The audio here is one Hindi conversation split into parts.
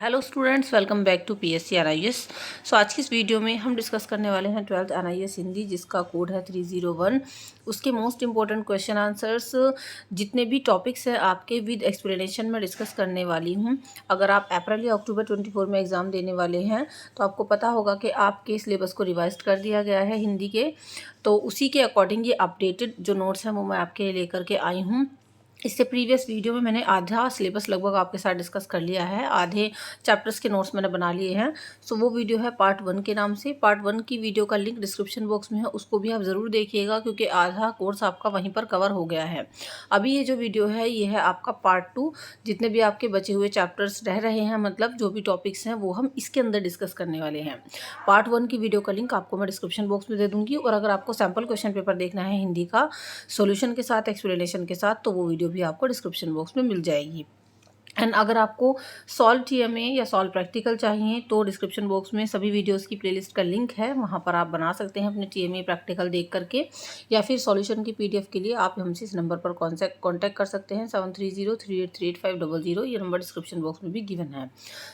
Hello students, welcome back to PSC NIS. So आज की इस वीडियो में हम डिस्कस करने वाले हैं 12th एनआईएस हिंदी, जिसका कोड है 301। उसके मोस्ट इंपॉर्टेंट क्वेश्चन आंसर्स जितने भी टॉपिक्स हैं आपके विद एक्सप्लेनेशन में डिस्कस करने वाली हूं। अगर आप अप्रैल या अक्टूबर 24 में एग्ज़ाम देने वाले हैं तो आपको पता होगा कि आपके सिलेबस को रिवाइज कर दिया गया है हिंदी के, तो उसी के अकॉर्डिंग ये अपडेटेड जो नोट्स हैं वो मैं आपके लिए लेकर के आई हूँ। इससे प्रीवियस वीडियो में मैंने आधा सिलेबस लगभग आपके साथ डिस्कस कर लिया है, आधे चैप्टर्स के नोट्स मैंने बना लिए हैं। सो वो वीडियो है पार्ट 1 के नाम से। पार्ट 1 की वीडियो का लिंक डिस्क्रिप्शन बॉक्स में है, उसको भी आप ज़रूर देखिएगा क्योंकि आधा कोर्स आपका वहीं पर कवर हो गया है। अभी ये जो वीडियो है ये है आपका पार्ट 2। जितने भी आपके बचे हुए चैप्टर्स रह रहे हैं, मतलब जो भी टॉपिक्स हैं वो हम इसके अंदर डिस्कस करने वाले हैं। पार्ट 1 की वीडियो का लिंक आपको मैं डिस्क्रिप्शन बॉक्स में दे दूँगी, और अगर आपको सैम्पल क्वेश्चन पेपर देखना है हिंदी का सोल्यूशन के साथ, एक्सप्लेनेशन के साथ, तो वो वीडियो भी आपको डिस्क्रिप्शन बॉक्स में मिल जाएगी। एंड अगर आपको सॉल्व टीएमए या सॉल्व प्रैक्टिकल चाहिए तो डिस्क्रिप्शन बॉक्स में सभी वीडियोस की प्लेलिस्ट का लिंक है, वहाँ पर आप बना सकते हैं अपने टीएमए प्रैक्टिकल देख करके, या फिर सॉल्यूशन की पीडीएफ के लिए आप हमसे इस नंबर पर कॉन्टैक्ट कर सकते हैं 7303838500। ये नंबर डिस्क्रिप्शन बॉक्स में भी गिवन है।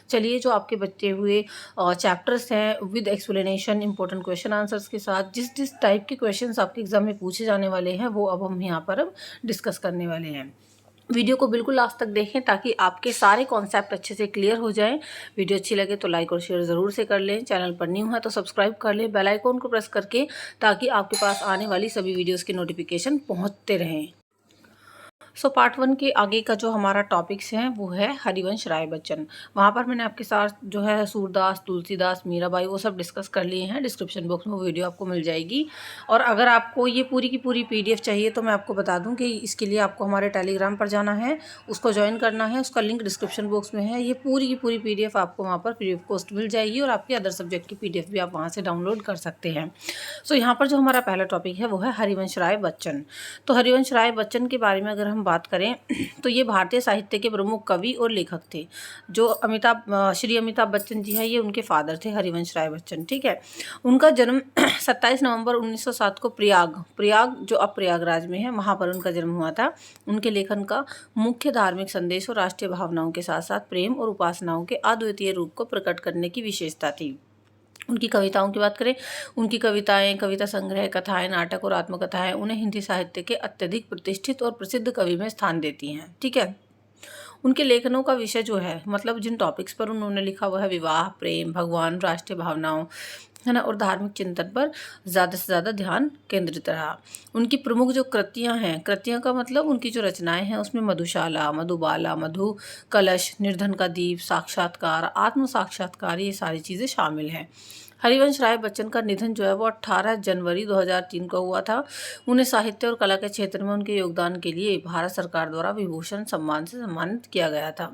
चलिए, जो आपके बचे हुए चैप्टर्स हैं with explanation, important question answers के साथ, जिस जिस टाइप के क्वेश्चन आपके एग्जाम में पूछे जाने वाले हैं वो अब हम यहाँ पर अब डिस्कस करने वाले हैं। वीडियो को बिल्कुल लास्ट तक देखें ताकि आपके सारे कॉन्सेप्ट अच्छे से क्लियर हो जाएं। वीडियो अच्छी लगे तो लाइक और शेयर ज़रूर से कर लें। चैनल पर न्यू है तो सब्सक्राइब कर लें बेल आइकॉन को प्रेस करके, ताकि आपके पास आने वाली सभी वीडियोस की नोटिफिकेशन पहुंचते रहें। सो पार्ट 1 के आगे का जो हमारा टॉपिक्स हैं वो है हरिवंश राय बच्चन। वहाँ पर मैंने आपके साथ जो है सूरदास, तुलसीदास, मीराबाई वो सब डिस्कस कर लिए हैं। डिस्क्रिप्शन बॉक्स में वो वीडियो आपको मिल जाएगी। और अगर आपको ये पूरी की पूरी पीडीएफ चाहिए तो मैं आपको बता दूं कि इसके लिए आपको हमारे टेलीग्राम पर जाना है, उसको ज्वाइन करना है। उसका लिंक डिस्क्रिप्शन बॉक्स में है। ये पूरी की पूरी पीडीएफ आपको वहाँ पर फ्री ऑफ कॉस्ट मिल जाएगी, और आपके अदर सब्जेक्ट की पीडीएफ भी आप वहाँ से डाउनलोड कर सकते हैं। सो यहाँ पर जो हमारा पहला टॉपिक है वो है हरिवंश राय बच्चन। तो हरिवंश राय बच्चन के बारे में अगर हम बात करें तो ये भारतीय साहित्य के प्रमुख कवि और लेखक थे। जो श्री अमिताभ बच्चन जी है, ये उनके फादर थे हरिवंश राय बच्चन। ठीक है। उनका जन्म 27 नवंबर 1907 को प्रयाग जो अब प्रयागराज में है, वहाँ पर उनका जन्म हुआ था। उनके लेखन का मुख्य धार्मिक संदेश और राष्ट्रीय भावनाओं के साथ साथ प्रेम और उपासनाओं के अद्वितीय रूप को प्रकट करने की विशेषता थी। उनकी कविताओं की बात करें, उनकी कविताएं, कविता संग्रह, कथाएं, नाटक और आत्मकथाएं उन्हें हिंदी साहित्य के अत्यधिक प्रतिष्ठित और प्रसिद्ध कवि में स्थान देती हैं। ठीक है। उनके लेखनों का विषय जो है, मतलब जिन टॉपिक्स पर उन्होंने लिखा हुआ है, विवाह, प्रेम, भगवान, राष्ट्रीय भावनाओं, है ना, और धार्मिक चिंतन पर ज़्यादा से ज़्यादा ध्यान केंद्रित रहा। उनकी प्रमुख जो कृतियाँ हैं, कृतियाँ का मतलब उनकी जो रचनाएं हैं उसमें मधुशाला, मधुबाला, मधु कलश, निर्धन का दीप, साक्षात्कार, आत्म साक्षात्कार, ये सारी चीज़ें शामिल हैं। हरिवंश राय बच्चन का निधन जो है वो 18 जनवरी 2003 को हुआ था। उन्हें साहित्य और कला के क्षेत्र में उनके योगदान के लिए भारत सरकार द्वारा विभूषण सम्मान से सम्मानित किया गया था।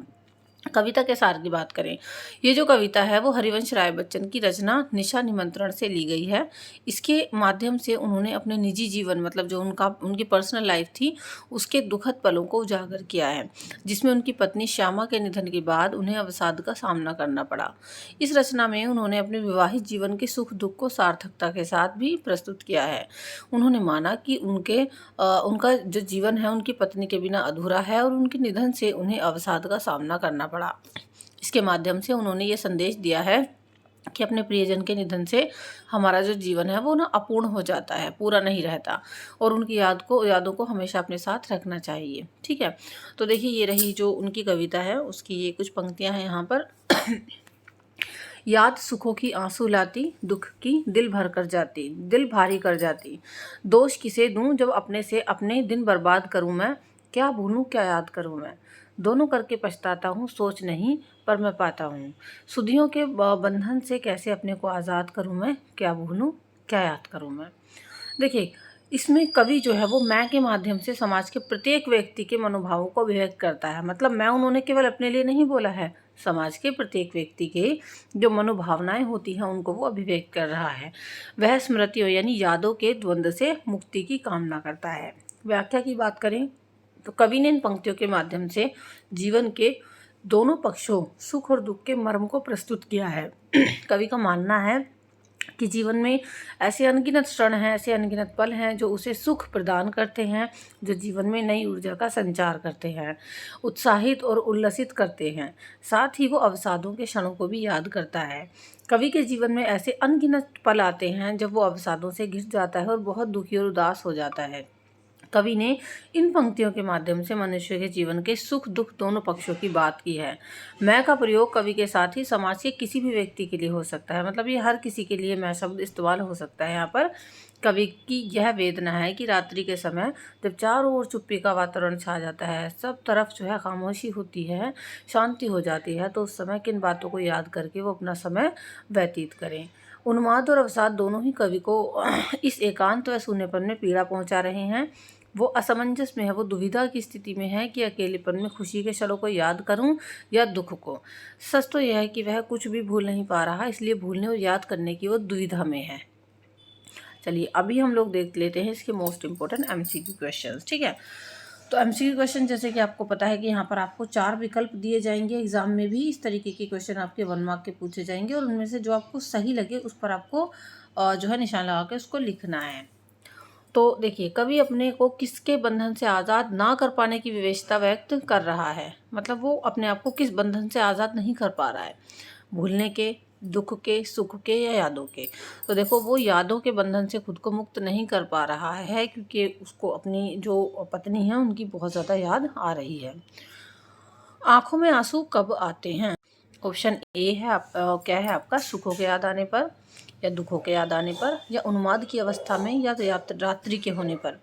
कविता के सार की बात करें, ये जो कविता है वो हरिवंश राय बच्चन की रचना निशा निमंत्रण से ली गई है। इसके माध्यम से उन्होंने अपने निजी जीवन, मतलब जो उनकी पर्सनल लाइफ थी, उसके दुखद पलों को उजागर किया है, जिसमें उनकी पत्नी श्यामा के निधन के बाद उन्हें अवसाद का सामना करना पड़ा। इस रचना में उन्होंने अपने विवाहित जीवन के सुख दुख को सार्थकता के साथ भी प्रस्तुत किया है। उन्होंने माना कि उनका जो जीवन है उनकी पत्नी के बिना अधूरा है, और उनके निधन से उन्हें अवसाद का सामना करना पड़ा। इसके माध्यम से उन्होंने ये संदेश दिया है कि अपने प्रियजन के निधन से हमारा जो जीवन है वो ना अपूर्ण हो जाता है, पूरा नहीं रहता, और उनकी यादों को हमेशा अपने साथ रखना चाहिए। ठीक है। तो देखिए, ये रही जो उनकी कविता है, उसकी ये कुछ पंक्तियां हैं यहाँ पर। याद सुखों की आंसू लाती, दुख की दिल भर कर जाती, दिल भारी कर जाती। दोष किसे दूं जब अपने से अपने दिन बर्बाद करूं मैं, क्या भूलूं क्या याद करूं मैं। दोनों करके पछताता हूँ, सोच नहीं पर मैं पाता हूँ। सुधियों के बंधन से कैसे अपने को आज़ाद करूँ मैं, क्या भूलूं क्या याद करूँ मैं। देखिए, इसमें कवि जो है वो मैं के माध्यम से समाज के प्रत्येक व्यक्ति के मनोभावों को अभिव्यक्त करता है। मतलब मैं उन्होंने केवल अपने लिए नहीं बोला है, समाज के प्रत्येक व्यक्ति के जो मनोभावनाएं होती हैं उनको वो अभिव्यक्त कर रहा है। वह स्मृतियों यानी यादों के द्वंद्व से मुक्ति की कामना करता है। व्याख्या की बात करें तो कवि ने इन पंक्तियों के माध्यम से जीवन के दोनों पक्षों, सुख और दुख के मर्म को प्रस्तुत किया है। कवि का मानना है कि जीवन में ऐसे अनगिनत क्षण हैं, ऐसे अनगिनत पल हैं जो उसे सुख प्रदान करते हैं, जो जीवन में नई ऊर्जा का संचार करते हैं, उत्साहित और उल्लसित करते हैं। साथ ही वो अवसादों के क्षणों को भी याद करता है। कवि के जीवन में ऐसे अनगिनत पल आते हैं जब वो अवसादों से घिर जाता है और बहुत दुखी और उदास हो जाता है। कवि ने इन पंक्तियों के माध्यम से मनुष्य के जीवन के सुख दुख दोनों पक्षों की बात की है। मैं का प्रयोग कवि के साथ ही समाज के किसी भी व्यक्ति के लिए हो सकता है, मतलब ये हर किसी के लिए मैं शब्द इस्तेमाल हो सकता है। यहाँ पर कवि की यह वेदना है कि रात्रि के समय जब चारों ओर चुप्पी का वातावरण छा जाता है, सब तरफ जो है खामोशी होती है, शांति हो जाती है, तो उस समय किन बातों को याद करके वो अपना समय व्यतीत करें। उन्माद और अवसाद दोनों ही कवि को इस एकांत व शून्यपन में पीड़ा पहुंचा रहे हैं। वो असमंजस में है, वो दुविधा की स्थिति में है कि अकेलेपन में खुशी के क्षणों को याद करूं या दुख को। सच तो यह है कि वह कुछ भी भूल नहीं पा रहा, इसलिए भूलने और याद करने की वो दुविधा में है। चलिए अभी हम लोग देख लेते हैं इसके मोस्ट इम्पोर्टेंट एमसीक्यू क्वेश्चंस। ठीक है, तो एमसीक्यू क्वेश्चन जैसे कि आपको पता है कि यहाँ पर आपको 4 विकल्प दिए जाएंगे। एग्जाम में भी इस तरीके के क्वेश्चन आपके 1 मार्क के पूछे जाएंगे और उनमें से जो आपको सही लगे उस पर आपको जो है निशान लगा के उसको लिखना है। तो देखिए, कवि अपने को किसके बंधन से आज़ाद ना कर पाने की विवशता व्यक्त कर रहा है, मतलब वो अपने आप को किस बंधन से आज़ाद नहीं कर पा रहा है, भूलने के, दुख के, सुख के या यादों के। तो देखो, वो यादों के बंधन से खुद को मुक्त नहीं कर पा रहा है क्योंकि उसको अपनी जो पत्नी है उनकी बहुत ज़्यादा याद आ रही है। आंखों में आंसू कब आते हैं? ऑप्शन ए है क्या है आपका, सुखों के याद आने पर या दुखों के याद आने पर या उन्माद की अवस्था में या रात्रि के होने पर।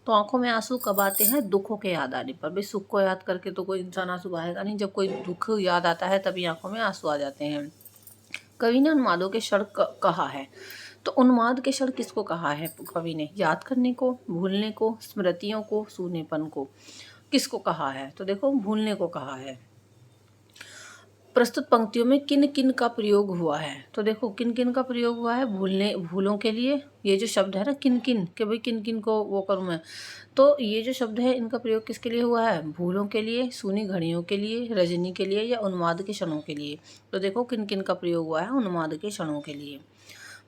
तो आंखों में आंसू कब आते हैं? दुखों के याद आने पर। भाई सुख को याद करके तो कोई इंसान आंसू बहाएगा नहीं, जब कोई दुख याद आता है तभी आंखों में आंसू आ जाते हैं। कवि ने उन्मादों के क्षण कहा है, तो उन्माद के क्षण किसको कहा है कवि ने? याद करने को, भूलने को, स्मृतियों को, सूनेपन को, किसको कहा है? तो देखो, भूलने को कहा है। प्रस्तुत पंक्तियों में किन किन का प्रयोग हुआ है? तो देखो, किन किन का प्रयोग हुआ है? भूलों के लिए, ये जो शब्द है ना किन किन, कि भाई किन किन को वो करूँ मैं, तो ये जो शब्द है इनका प्रयोग किसके लिए हुआ है? भूलों के लिए, सूनी घड़ियों के लिए, रजनी के लिए या उन्माद के क्षणों के लिए। तो देखो, किन किन का प्रयोग हुआ है? उन्माद के क्षणों के लिए।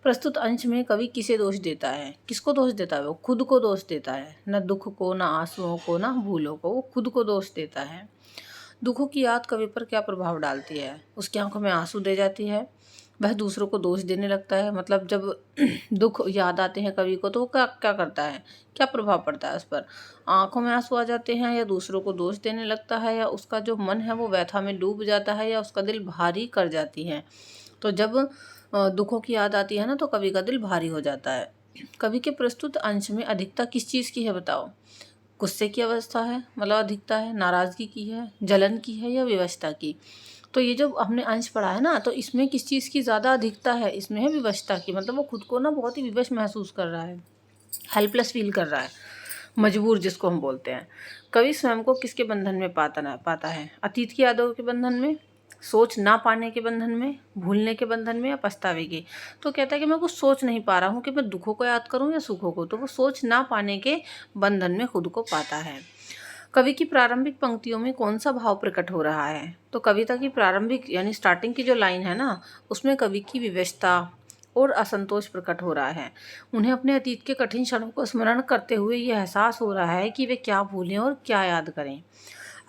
प्रस्तुत अंश में कवि किसे दोष देता है? किसको दोष देता है? वो खुद को दोष देता है, न दुख को, न आंसुओं को, न भूलों को, वो खुद को दोष देता है। दुखों की याद कवि पर क्या प्रभाव डालती है? उसकी आंखों में आंसू दे जाती है, वह दूसरों को दोष देने लगता है। मतलब जब दुख याद आते हैं कवि को तो वो क्या क्या करता है, क्या प्रभाव पड़ता है उस पर? आंखों में आंसू आ जाते हैं, या दूसरों को दोष देने लगता है, या उसका जो मन है वो व्यथा में डूब जाता है, या उसका दिल भारी कर जाती है। तो जब दुखों की याद आती है ना तो कवि का दिल भारी हो जाता है। कवि के प्रस्तुत अंश में अधिकता किस चीज़ की है बताओ? गुस्से की अवस्था है, मतलब अधिकता है, नाराज़गी की है, जलन की है या विवशता की? तो ये जो हमने अंश पढ़ा है ना, तो इसमें किस चीज़ की ज़्यादा अधिकता है? इसमें है विवशता की, मतलब वो खुद को ना बहुत ही विवश महसूस कर रहा है, हेल्पलेस फील कर रहा है, मजबूर जिसको हम बोलते हैं। कवि स्वयं को किसके बंधन में पाता है? अतीत की यादों के बंधन में, सोच ना पाने के बंधन में, भूलने के बंधन में या पछतावे के? तो कहता है कि मैं कुछ सोच नहीं पा रहा हूँ कि मैं दुखों को याद करूँ या सुखों को, तो वो सोच ना पाने के बंधन में खुद को पाता है। कवि की प्रारंभिक पंक्तियों में कौन सा भाव प्रकट हो रहा है? तो कविता की प्रारंभिक यानी स्टार्टिंग की जो लाइन है ना, उसमें कवि की विवशता और असंतोष प्रकट हो रहा है। उन्हें अपने अतीत के कठिन क्षणों को स्मरण करते हुए ये एहसास हो रहा है कि वे क्या भूलें और क्या याद करें।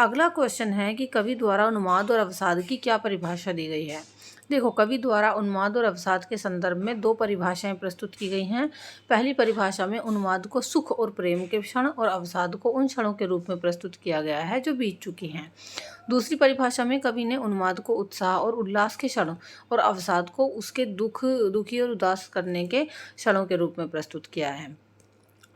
अगला क्वेश्चन है कि कवि द्वारा उन्माद और अवसाद की क्या परिभाषा दी गई है? देखो, कवि द्वारा उन्माद और अवसाद के संदर्भ में 2 परिभाषाएं प्रस्तुत की गई हैं। पहली परिभाषा में उन्माद को सुख और प्रेम के क्षण और अवसाद को उन क्षणों के रूप में प्रस्तुत किया गया है जो बीत चुकी हैं। दूसरी परिभाषा में कवि ने उन्माद को उत्साह और उल्लास के क्षण और अवसाद को उसके दुखी और उदास करने के क्षणों के रूप में प्रस्तुत किया है।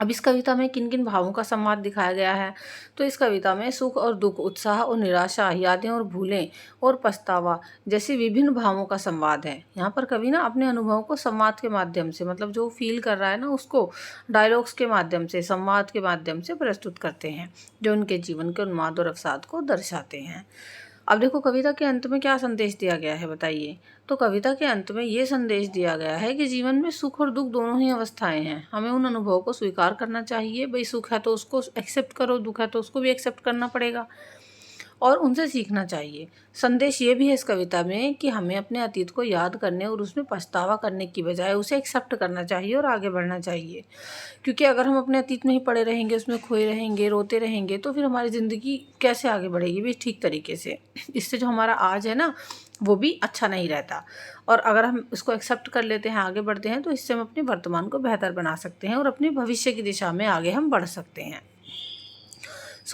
अब इस कविता में किन किन भावों का संवाद दिखाया गया है? तो इस कविता में सुख और दुख, उत्साह और निराशा, यादें और भूलें और पछतावा जैसे विभिन्न भावों का संवाद है। यहाँ पर कवि ना अपने अनुभवों को संवाद के माध्यम से, मतलब जो फील कर रहा है ना उसको डायलॉग्स के माध्यम से, संवाद के माध्यम से प्रस्तुत करते हैं, जो उनके जीवन के उन्माद और अवसाद को दर्शाते हैं। अब देखो, कविता के अंत में क्या संदेश दिया गया है बताइए? तो कविता के अंत में ये संदेश दिया गया है कि जीवन में सुख और दुख दोनों ही अवस्थाएं हैं, हमें उन अनुभवों को स्वीकार करना चाहिए। भाई सुख है तो उसको एक्सेप्ट करो, दुख है तो उसको भी एक्सेप्ट करना पड़ेगा। और उनसे सीखना चाहिए। संदेश ये भी है इस कविता में कि हमें अपने अतीत को याद करने और उसमें पछतावा करने की बजाय उसे एक्सेप्ट करना चाहिए और आगे बढ़ना चाहिए। क्योंकि अगर हम अपने अतीत में ही पड़े रहेंगे, उसमें खोए रहेंगे, रोते रहेंगे, तो फिर हमारी ज़िंदगी कैसे आगे बढ़ेगी भी ठीक तरीके से। इससे जो हमारा आज है ना, वो भी अच्छा नहीं रहता। और अगर हम इसको एक्सेप्ट कर लेते हैं, आगे बढ़ते हैं, तो इससे हम अपने वर्तमान को बेहतर बना सकते हैं और अपने भविष्य की दिशा में आगे हम बढ़ सकते हैं।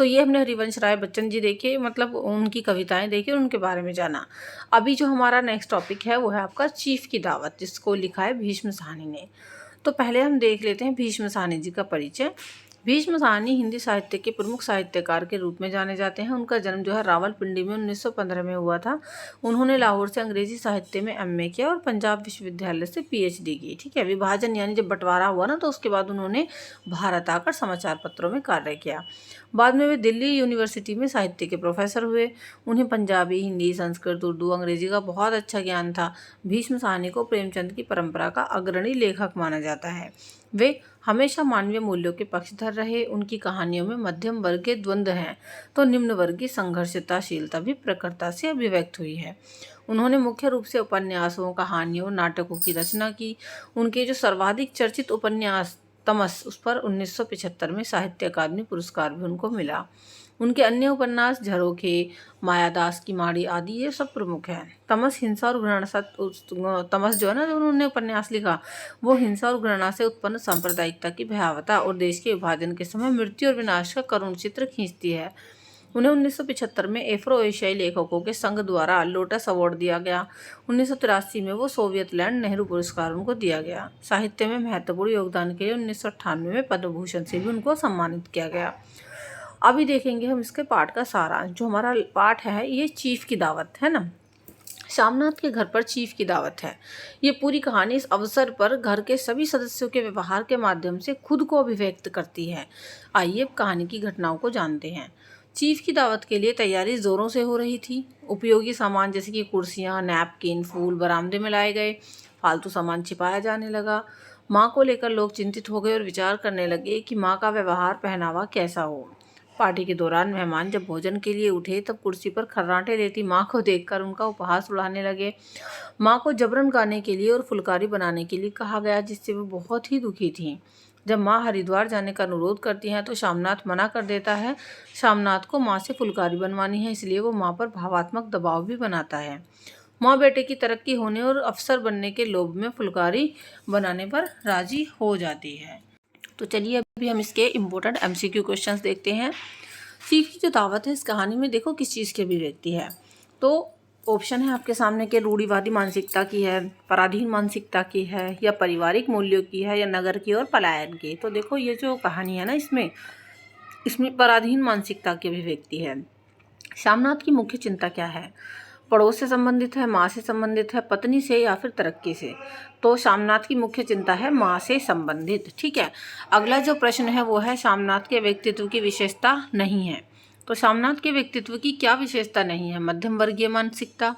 ये हमने हरिवंश राय बच्चन जी देखे, मतलब उनकी कविताएं देखी और उनके बारे में जाना। अभी जो हमारा नेक्स्ट टॉपिक है वो है आपका चीफ की दावत, जिसको लिखा है भीष्म साहनी ने। तो पहले हम देख लेते हैं भीष्म साहनी जी का परिचय। भीष्म साहनी हिंदी साहित्य के प्रमुख साहित्यकार के रूप में जाने जाते हैं। उनका जन्म जो है रावलपिंडी में 1915 में हुआ था। उन्होंने लाहौर से अंग्रेजी साहित्य में एमए किया और पंजाब विश्वविद्यालय से पीएचडी की। ठीक है, विभाजन यानी जब बंटवारा हुआ ना, तो उसके बाद उन्होंने भारत आकर समाचार पत्रों में कार्य किया। बाद में वे दिल्ली यूनिवर्सिटी में साहित्य के प्रोफेसर हुए। उन्हें पंजाबी, हिंदी, संस्कृत, उर्दू, अंग्रेजी का बहुत अच्छा ज्ञान था। भीष्म साहनी को प्रेमचंद की परंपरा का अग्रणी लेखक माना जाता है। वे हमेशा मानवीय मूल्यों के पक्षधर रहे। उनकी कहानियों में मध्यम वर्गीय द्वंद्व हैं, तो निम्न वर्गीय संघर्षताशीलता भी प्रखरता से अभिव्यक्त हुई है। उन्होंने मुख्य रूप से उपन्यासों, कहानियों, नाटकों की रचना की। उनके जो सर्वाधिक चर्चित उपन्यास तमस, उस पर 1975 में साहित्य अकादमी पुरस्कार भी उनको मिला। उनके अन्य उपन्यास झरोखे, मायादास की माड़ी आदि ये सब प्रमुख हैं। तमस हिंसा और घृणा से तमस जो है ना, जो उन्होंने उपन्यास लिखा, वो हिंसा और घृणा से उत्पन्न सांप्रदायिकता की भयावहता और देश के विभाजन के समय मृत्यु और विनाश का करुण चित्र खींचती है। उन्हें 1975 में एफ्रो एशियाई लेखकों के संघ द्वारा लोटस अवार्ड दिया गया। 1983 में वो सोवियत लैंड नेहरू पुरस्कार उनको दिया गया। साहित्य में महत्वपूर्ण योगदान के लिए 1998 में पद्म भूषण से भी उनको सम्मानित किया गया। अभी देखेंगे हम इसके पाठ का सारांश। जो हमारा पाठ है ये चीफ की दावत है ना। श्यामनाथ के घर पर चीफ की दावत है। ये पूरी कहानी इस अवसर पर घर के सभी सदस्यों के व्यवहार के माध्यम से खुद को अभिव्यक्त करती है। आइए अब कहानी की घटनाओं को जानते हैं। चीफ की दावत के लिए तैयारी जोरों से हो रही थी। उपयोगी सामान जैसे कि कुर्सियां, नैपकिन, फूल बरामदे में लाए गए। फालतू सामान छिपाया जाने लगा। माँ को लेकर लोग चिंतित हो गए और विचार करने लगे कि माँ का व्यवहार, पहनावा कैसा हो। पार्टी के दौरान मेहमान जब भोजन के लिए उठे तब कुर्सी पर खर्राटे देती माँ को देखकर उनका उपहास उड़ाने लगे। माँ को जबरन गाने के लिए और फुलकारी बनाने के लिए कहा गया, जिससे वो बहुत ही दुखी थीं। जब माँ हरिद्वार जाने का अनुरोध करती हैं तो श्यामनाथ मना कर देता है। श्यामनाथ को माँ से फुलकारी बनवानी है, इसलिए वो माँ पर भावात्मक दबाव भी बनाता है। माँ बेटे की तरक्की होने और अफसर बनने के लोभ में फुलकारी बनाने पर राजी हो जाती है। तो चलिए अभी हम इसके इम्पोर्टेंट एमसीक्यू क्वेश्चंस देखते हैं। चीफ की जो दावत है इस कहानी में देखो किस चीज़ की अभिव्यक्ति है। तो ऑप्शन है आपके सामने के रूढ़िवादी मानसिकता की है, पराधीन मानसिकता की है, या पारिवारिक मूल्यों की है, या नगर की और पलायन की। तो देखो ये जो कहानी है ना, इसमें पराधीन मानसिकता की अभिव्यक्ति है। श्यामनाथ की मुख्य चिंता क्या है? पड़ोस से संबंधित है, माँ से संबंधित है, पत्नी से, या फिर तरक्की से? तो श्यामनाथ की मुख्य चिंता है माँ से संबंधित। ठीक है, अगला जो प्रश्न है वो है श्यामनाथ के व्यक्तित्व की विशेषता नहीं है। तो श्यामनाथ के व्यक्तित्व की क्या विशेषता नहीं है? मध्यम वर्गीय मानसिकता,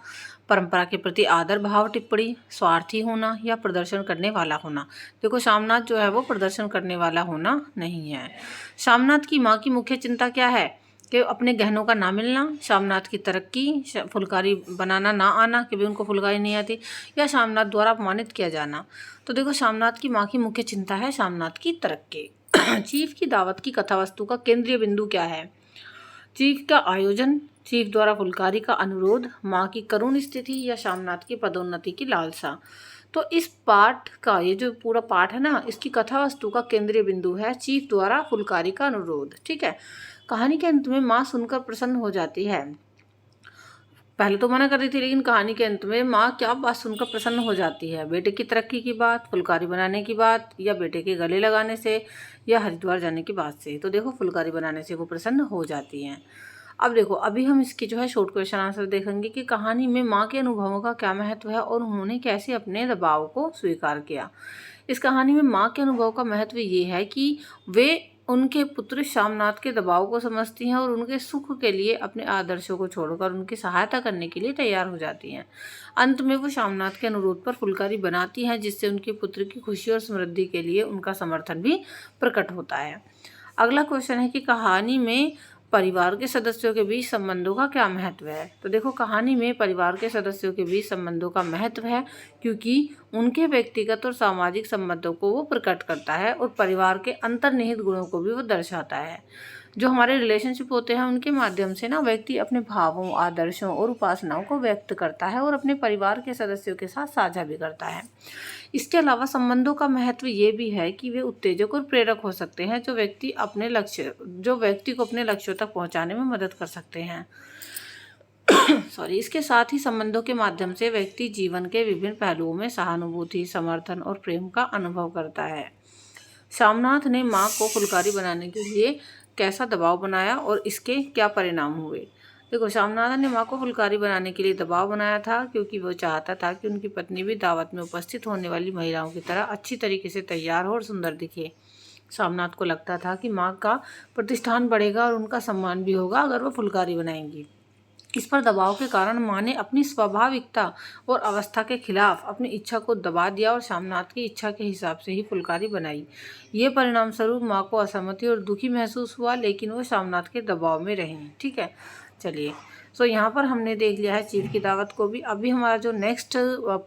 परंपरा के प्रति आदर भाव टिप्पणी, स्वार्थी होना, या प्रदर्शन करने वाला होना। देखो श्यामनाथ जो है वो प्रदर्शन करने वाला होना नहीं है। श्यामनाथ की माँ की मुख्य चिंता क्या है? कि अपने गहनों का ना मिलना, श्यामनाथ की तरक्की, फुलकारी बनाना ना आना, कि भी उनको फुलकारी नहीं आती, या श्यामनाथ द्वारा अपमानित किया जाना। तो देखो श्यामनाथ की माँ की मुख्य चिंता है श्यामनाथ की तरक्की। चीफ की दावत की कथावस्तु का केंद्रीय बिंदु क्या है? चीफ का आयोजन, चीफ द्वारा फुलकारी का अनुरोध, माँ की करुण स्थिति, या श्यामनाथ की पदोन्नति की लालसा। तो इस पाठ का, ये जो पूरा पाठ है ना, इसकी कथावस्तु का केंद्रीय बिंदु है चीफ द्वारा फुलकारी का अनुरोध। ठीक है, कहानी के अंत में माँ सुनकर प्रसन्न हो जाती है। पहले तो मना कर रही थी, लेकिन कहानी के अंत में माँ क्या बात सुनकर प्रसन्न हो जाती है? बेटे की तरक्की की बात, फुलकारी बनाने की बात, या बेटे के गले लगाने से, या हरिद्वार जाने की बात से? तो देखो फुलकारी बनाने से वो प्रसन्न हो जाती हैं। अब देखो अभी हम इसकी जो है शॉर्ट क्वेश्चन आंसर देखेंगे कि कहानी में माँ के अनुभवों का क्या महत्व है और उन्होंने कैसे अपने दबाव को स्वीकार किया। इस कहानी में माँ के अनुभव का महत्व ये है कि वे उनके पुत्र श्यामनाथ के दबाव को समझती हैं और उनके सुख के लिए अपने आदर्शों को छोड़कर उनकी सहायता करने के लिए तैयार हो जाती हैं। अंत में वो श्यामनाथ के अनुरोध पर फुलकारी बनाती हैं, जिससे उनके पुत्र की खुशी और समृद्धि के लिए उनका समर्थन भी प्रकट होता है। अगला क्वेश्चन है कि कहानी में परिवार के सदस्यों के बीच संबंधों का क्या महत्व है। तो देखो कहानी में परिवार के सदस्यों के बीच संबंधों का महत्व है क्योंकि उनके व्यक्तिगत और सामाजिक संबंधों को वो प्रकट करता है और परिवार के अंतर्निहित गुणों को भी वो दर्शाता है। जो हमारे रिलेशनशिप होते हैं उनके माध्यम से ना व्यक्ति अपने भावों, आदर्शों और उपासनाओं को व्यक्त करता है और अपने परिवार के सदस्यों के साथ साझा भी करता है। इसके अलावा संबंधों का महत्व ये भी है कि वे उत्तेजक और प्रेरक हो सकते हैं जो व्यक्ति को अपने लक्ष्यों तक पहुंचाने में मदद कर सकते हैं। इसके साथ ही संबंधों के माध्यम से व्यक्ति जीवन के विभिन्न पहलुओं में सहानुभूति, समर्थन और प्रेम का अनुभव करता है। श्यामनाथ ने मां को फुलकारी बनाने के लिए कैसा दबाव बनाया और इसके क्या परिणाम हुए। देखो श्यामनाथ ने मां को फुलकारी बनाने के लिए दबाव बनाया था क्योंकि वो चाहता था कि उनकी पत्नी भी दावत में उपस्थित होने वाली महिलाओं की तरह अच्छी तरीके से तैयार हो और सुंदर दिखे। श्यामनाथ को लगता था कि मां का प्रतिष्ठान बढ़ेगा और उनका सम्मान भी होगा अगर वो फुलकारी बनाएंगी। इस पर दबाव के कारण मां ने अपनी स्वाभाविकता और अवस्था के खिलाफ अपनी इच्छा को दबा दिया और श्यामनाथ की इच्छा के हिसाब से ही फुलकारी बनाई। ये परिणाम स्वरूप मां को असहमति और दुखी महसूस हुआ, लेकिन वो श्यामनाथ के दबाव में रहीं। ठीक है, चलिए। यहाँ पर हमने देख लिया है चीर की दावत को भी। अभी हमारा जो नेक्स्ट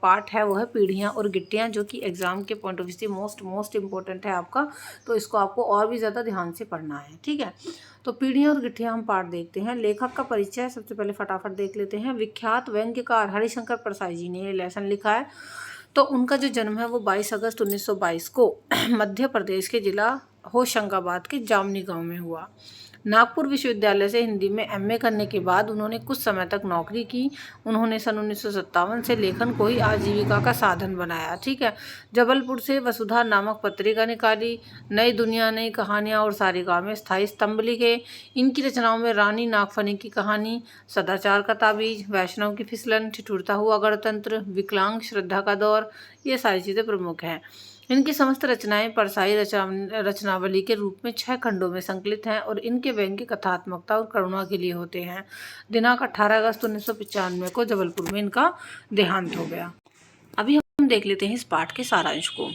पार्ट है वो है पीढ़ियाँ और गिट्टियाँ, जो कि एग्जाम के पॉइंट ऑफ व्यू से मोस्ट इम्पोर्टेंट है आपका। तो इसको आपको और भी ज़्यादा ध्यान से पढ़ना है। ठीक है, तो पीढ़ियाँ और गिट्टियाँ हम पार्ट देखते हैं। लेखक का परिचय सबसे पहले फटाफट देख लेते हैं। विख्यात व्यंग्यकार हरिशंकर प्रसाद जी ने ये लेसन लिखा है। तो उनका जो जन्म है वो 22 अगस्त 1922 को मध्य प्रदेश के जिला होशंगाबाद के जामनी गांव में हुआ। नागपुर विश्वविद्यालय से हिंदी में एमए करने के बाद उन्होंने कुछ समय तक नौकरी की। उन्होंने सन 1957 से लेखन को ही आजीविका का साधन बनाया। ठीक है, जबलपुर से वसुधा नामक पत्रिका निकाली। नई दुनिया, नई कहानियाँ और सारिगा में स्थायी स्तंभ लिखे। इनकी रचनाओं में रानी नागफनी की कहानी, सदाचार का ताबीज, वैष्णव की फिसलन, ठिठुरता हुआ गणतंत्र, विकलांग श्रद्धा का दौर, ये सारी चीज़ें प्रमुख हैं। इनकी समस्त रचनाएं परसाई रचनावली के रूप में 6 खंडों में संकलित हैं और इनके व्यंग्य कथात्मकता और करुणा के लिए होते हैं। दिनांक 18 अगस्त 1995 को जबलपुर में इनका देहांत हो गया। अभी हम देख लेते हैं इस पाठ के सारांश को।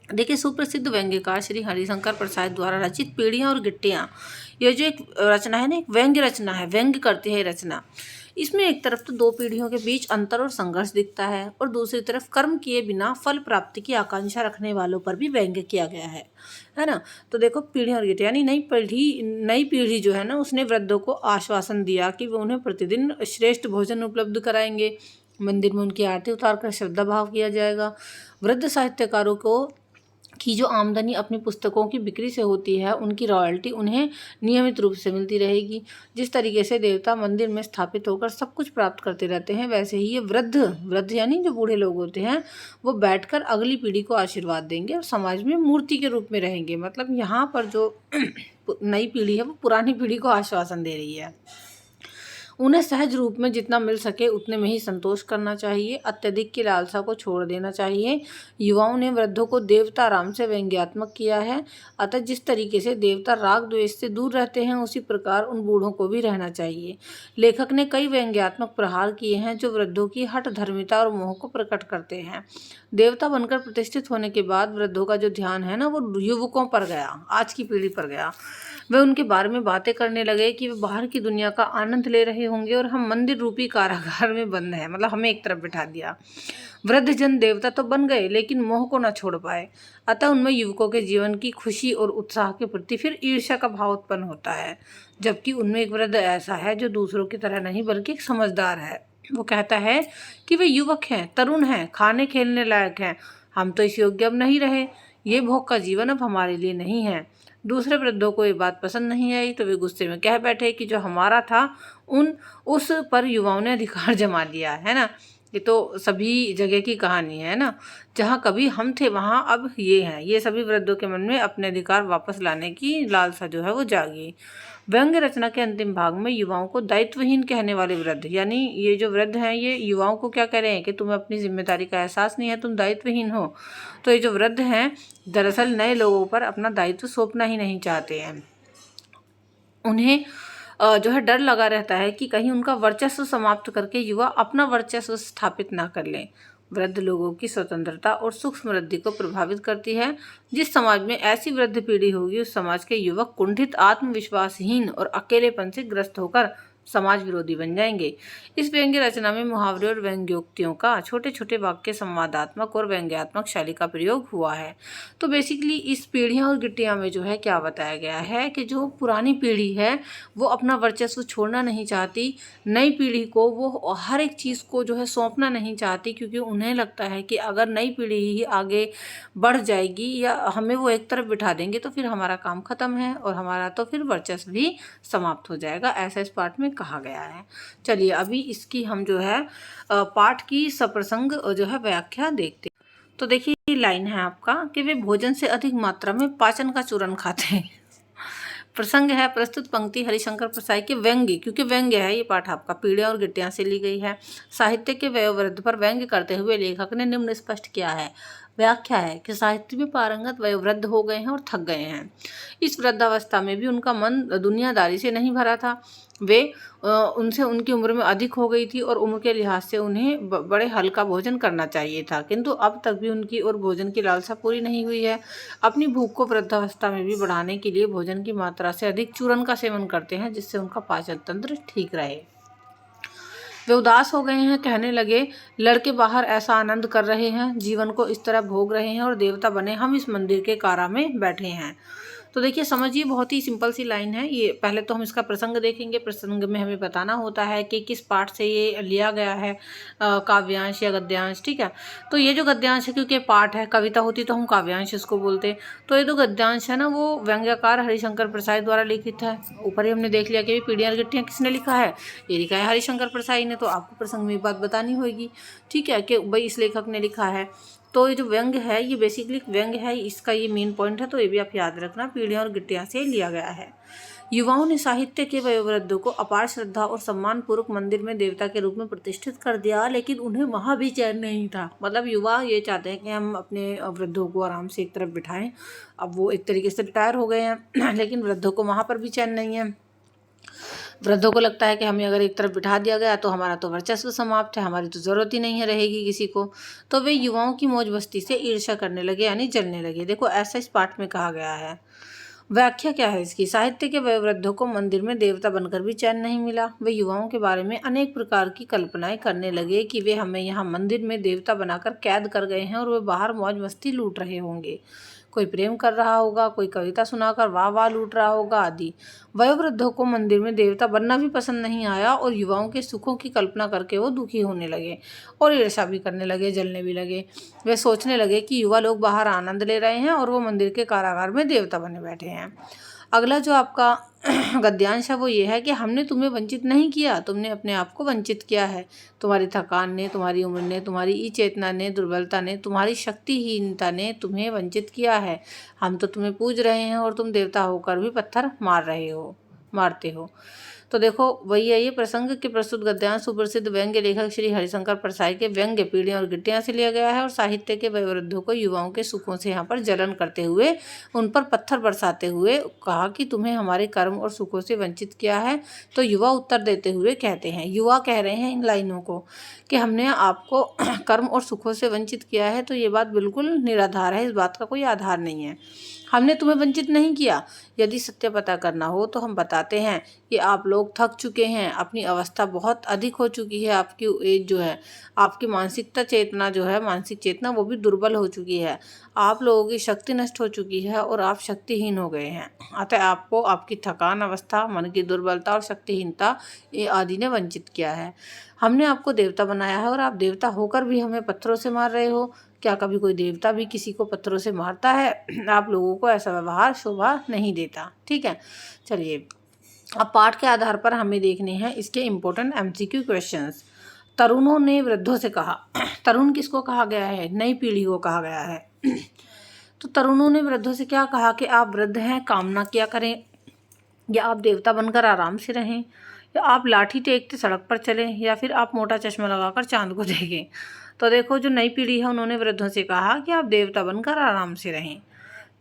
देखिए, सुप्रसिद्ध व्यंग्यकार श्री हरिशंकर प्रसाद द्वारा रचित पीढ़ियाँ और गिट्टियाँ, ये जो एक रचना है ना, एक व्यंग्य रचना है, व्यंग्य करती है रचना। इसमें एक तरफ तो 2 पीढ़ियों के बीच अंतर और संघर्ष दिखता है और दूसरी तरफ कर्म किए बिना फल प्राप्ति की आकांक्षा रखने वालों पर भी व्यंग्य किया गया है ना। तो देखो, पीढ़ी और गिट्टियाँ यानी नई पीढ़ी जो है ना, उसने वृद्धों को आश्वासन दिया कि वे उन्हें प्रतिदिन श्रेष्ठ भोजन उपलब्ध कराएंगे। मंदिर में उनकी आरती उतारकर श्रद्धा भाव किया जाएगा। वृद्ध साहित्यकारों की जो आमदनी अपनी पुस्तकों की बिक्री से होती है, उनकी रॉयल्टी उन्हें नियमित रूप से मिलती रहेगी। जिस तरीके से देवता मंदिर में स्थापित होकर सब कुछ प्राप्त करते रहते हैं, वैसे ही ये वृद्ध यानी जो बूढ़े लोग होते हैं, वो बैठकर अगली पीढ़ी को आशीर्वाद देंगे और समाज में मूर्ति के रूप में रहेंगे। मतलब यहाँ पर जो नई पीढ़ी है वो पुरानी पीढ़ी को आश्वासन दे रही है। उन्हें सहज रूप में जितना मिल सके उतने में ही संतोष करना चाहिए। अत्यधिक की लालसा को छोड़ देना चाहिए। युवाओं ने वृद्धों को देवता राम से व्यंग्यात्मक किया है। अतः जिस तरीके से देवता राग द्वेष से दूर रहते हैं, उसी प्रकार उन बूढ़ों को भी रहना चाहिए। लेखक ने कई व्यंग्यात्मक प्रहार किए हैं जो वृद्धों की हठ धर्मिता और मोह को प्रकट करते हैं। देवता बनकर प्रतिष्ठित होने के बाद वृद्धों का जो ध्यान है ना, वो युवकों पर गया, आज की पीढ़ी पर गया। वे उनके बारे में बातें करने लगे कि वे बाहर की दुनिया का आनंद ले रहे होंगे और हम मंदिर रूपी कारागार में बंद हैं। मतलब हमें एक तरफ बिठा दिया। वृद्ध जन देवता तो बन गए, लेकिन मोह को न छोड़ पाए। अतः उनमें युवकों के जीवन की खुशी और उत्साह के प्रति फिर ईर्ष्या का भाव उत्पन्न होता है। जबकि उनमें एक वृद्ध ऐसा है जो दूसरों की तरह नहीं बल्कि एक समझदार है। वो कहता है कि वे युवक हैं, तरुण हैं, खाने खेलने लायक हैं। हम तो इस योग्य अब नहीं रहे। ये भोग का जीवन अब हमारे लिए नहीं है। दूसरे वृद्धों को ये बात पसंद नहीं आई तो वे गुस्से में कह बैठे कि जो हमारा था उस पर युवाओं ने अधिकार जमा लिया है ना। ये तो सभी जगह की कहानी है ना। जहाँ कभी हम थे वहाँ अब ये हैं। ये सभी वृद्धों के मन में अपने अधिकार वापस लाने की लालसा जो है वो जागी। व्यंग्य रचना के अंतिम भाग में युवाओं को दायित्वहीन कहने वाले वृद्ध, यानी ये जो वृद्ध हैं ये युवाओं को क्या कह रहे हैं कि तुम्हें अपनी जिम्मेदारी का एहसास नहीं है, तुम दायित्वहीन हो। तो ये जो वृद्ध हैं दरअसल नए लोगों पर अपना दायित्व सौंपना ही नहीं चाहते हैं। उन्हें जो है डर लगा रहता है कि कहीं उनका वर्चस्व समाप्त करके युवा अपना वर्चस्व स्थापित ना कर लें। वृद्ध लोगों की स्वतंत्रता और सुख समृद्धि को प्रभावित करती है। जिस समाज में ऐसी वृद्ध पीढ़ी होगी, उस समाज के युवक कुंठित, आत्मविश्वासहीन और अकेलेपन से ग्रस्त होकर समाज विरोधी बन जाएंगे। इस व्यंग्य रचना में मुहावरे और व्यंग्योक्तियों का, छोटे छोटे वाक्य, संवादात्मक और व्यंग्यात्मक शैली का प्रयोग हुआ है। तो बेसिकली इस पीढ़ियाँ और गिट्टियाँ में जो है क्या बताया गया है कि जो पुरानी पीढ़ी है वो अपना वर्चस्व छोड़ना नहीं चाहती, नई पीढ़ी को वो हर एक चीज़ को जो है सौंपना नहीं चाहती, क्योंकि उन्हें लगता है कि अगर नई पीढ़ी ही आगे बढ़ जाएगी या हमें वो एक तरफ बिठा देंगे तो फिर हमारा काम खत्म है और हमारा तो फिर वर्चस्व भी समाप्त हो जाएगा, ऐसा इस पाठ में कहा गया है। चलिए अभी इसकी हम जो है पाठ की सप्रसंग जो है व्याख्या देखते हैं। तो देखिए ये लाइन है आपका कि वे भोजन से अधिक मात्रा में पाचन का चूर्ण खाते हैं। प्रसंग है प्रस्तुत पंक्ति हरिशंकर प्रसाई के व्यंग्य, क्योंकि व्यंग्य है ये पाठ आपका, पीढ़ियाँ और गिट्टियाँ से ली गई है। साहित्य के वयोवृद्ध पर व्यंग्य करते हुए लेखक ने निम्न स्पष्ट किया है। व्याख्या है कि साहित्य में पारंगत वयोवृद्ध हो गए हैं और थक गए हैं। इस वृद्धावस्था में भी उनका मन दुनियादारी से नहीं भरा था। वे उनसे उनकी उम्र में अधिक हो गई थी और उम्र के लिहाज से उन्हें बड़े हल्का भोजन करना चाहिए था, किंतु अब तक भी उनकी और भोजन की लालसा पूरी नहीं हुई है। अपनी भूख को वृद्धावस्था में भी बढ़ाने के लिए भोजन की मात्रा से अधिक चूर्ण का सेवन करते हैं, जिससे उनका पाचन तंत्र ठीक रहे। वे उदास हो गए हैं, कहने लगे लड़के बाहर ऐसा आनंद कर रहे हैं, जीवन को इस तरह भोग रहे हैं और देवता बने हम इस मंदिर के कारा में बैठे हैं। तो देखिए समझिए, बहुत ही सिंपल सी लाइन है ये। पहले तो हम इसका प्रसंग देखेंगे। प्रसंग में हमें बताना होता है कि किस पाठ से ये लिया गया है, काव्यांश या गद्यांश। ठीक है, तो ये जो गद्यांश है, क्योंकि पाठ है, कविता होती तो हम काव्यांश इसको बोलते। तो ये जो गद्यांश है ना, वो व्यंग्यकार हरिशंकर प्रसाई द्वारा लिखित है। ऊपर ही हमने देख लिया कि पीढ़ियाँ और गिट्टियाँ किसने लिखा है, ये लिखा है हरिशंकर प्रसाई ने। तो आपको प्रसंग में बात बतानी होगी, ठीक है, कि भाई इस लेखक ने लिखा है। तो ये जो व्यंग्य है ये बेसिकली व्यंग्य है, इसका ये मेन पॉइंट है, तो ये भी आप याद रखना, पीढ़ियाँ और गिट्टियाँ से लिया गया है। युवाओं ने साहित्य के वयोवृद्धों को अपार श्रद्धा और सम्मान पूर्वक मंदिर में देवता के रूप में प्रतिष्ठित कर दिया, लेकिन उन्हें वहाँ भी चैन नहीं था। मतलब युवा ये चाहते हैं कि हम अपने वृद्धों को आराम से एक तरफ बिठाएं। अब वो एक तरीके से रिटायर हो गए हैं, लेकिन वृद्धों को वहाँ पर भी चैन नहीं है। वृद्धों को लगता है कि हमें अगर एक तरफ बिठा दिया गया तो हमारा तो वर्चस्व समाप्त है, हमारी तो ज़रूरत ही नहीं है रहेगी किसी को। तो वे युवाओं की मौज मस्ती से ईर्ष्या करने लगे, यानी जलने लगे। देखो ऐसा इस पाठ में कहा गया है। व्याख्या क्या है इसकी? साहित्य के वयोवृद्धों को मंदिर में देवता बनकर भी चैन नहीं मिला। वे युवाओं के बारे में अनेक प्रकार की कल्पनाएं करने लगे कि वे हमें यहाँ मंदिर में देवता बनाकर कैद कर गए हैं और वे बाहर मौज मस्ती लूट रहे होंगे। कोई प्रेम कर रहा होगा, कोई कविता सुनाकर वाह वाह लूट रहा होगा आदि। वयोवृद्धों को मंदिर में देवता बनना भी पसंद नहीं आया और युवाओं के सुखों की कल्पना करके वो दुखी होने लगे और ईर्ष्या भी करने लगे, जलने भी लगे। वे सोचने लगे कि युवा लोग बाहर आनंद ले रहे हैं और वो मंदिर के कारागार में देवता बने बैठे हैं। अगला जो आपका गद्यांश है वो ये है कि हमने तुम्हें वंचित नहीं किया, तुमने अपने आप को वंचित किया है। तुम्हारी थकान ने, तुम्हारी उम्र ने, तुम्हारी ई चेतना ने, दुर्बलता ने, तुम्हारी शक्तिहीनता ने तुम्हें वंचित किया है। हम तो तुम्हें पूज रहे हैं और तुम देवता होकर भी पत्थर मारते हो। तो देखो वही है, ये प्रसंग के प्रस्तुत गद्यांश सुप्रसिद्ध व्यंग्य लेखक श्री हरिशंकर प्रसाई के व्यंग्य पीढ़ियाँ और गिट्टियाँ से लिया गया है और साहित्य के वयोवृद्धों को युवाओं के सुखों से यहाँ पर जलन करते हुए, उन पर पत्थर बरसाते हुए कहा कि तुम्हें हमारे कर्म और सुखों से वंचित किया है। तो युवा उत्तर देते हुए कहते हैं, युवा कह रहे हैं इन लाइनों को कि हमने आपको कर्म और सुखों से वंचित किया है। तो ये बात बिल्कुल निराधार है, इस बात का कोई आधार नहीं है। हमने तुम्हें वंचित नहीं किया। यदि सत्य पता करना हो तो हम बताते हैं कि आप लोग थक चुके हैं, अपनी अवस्था बहुत अधिक हो चुकी है, आपकी एज जो है, आपकी मानसिक चेतना वो भी दुर्बल हो चुकी है। आप लोगों की शक्ति नष्ट हो चुकी है और आप शक्तिहीन हो गए हैं। अतः आपको आपकी थकान अवस्था, मन की दुर्बलता और शक्तिहीनता ये आदि ने वंचित किया है। हमने आपको देवता बनाया है और आप देवता होकर भी हमें पत्थरों से मार रहे हो। क्या कभी कोई देवता भी किसी को पत्थरों से मारता है? आप लोगों को ऐसा व्यवहार शोभा नहीं देता। ठीक है, चलिए अब पाठ के आधार पर हमें देखने हैं इसके इम्पोर्टेंट MCQ क्वेश्चंस। तरुणों ने वृद्धों से कहा। तरुण किसको कहा गया है? नई पीढ़ी को कहा गया है। तो तरुणों ने वृद्धों से क्या कहा कि आप वृद्ध हैं, काम ना किया करें, या आप देवता बनकर आराम से रहें, या आप लाठी टेकते सड़क पर चलें, या फिर आप मोटा चश्मा लगाकर चांद को देखें। तो देखो जो नई पीढ़ी है उन्होंने वृद्धों से कहा कि आप देवता बनकर आराम से रहें।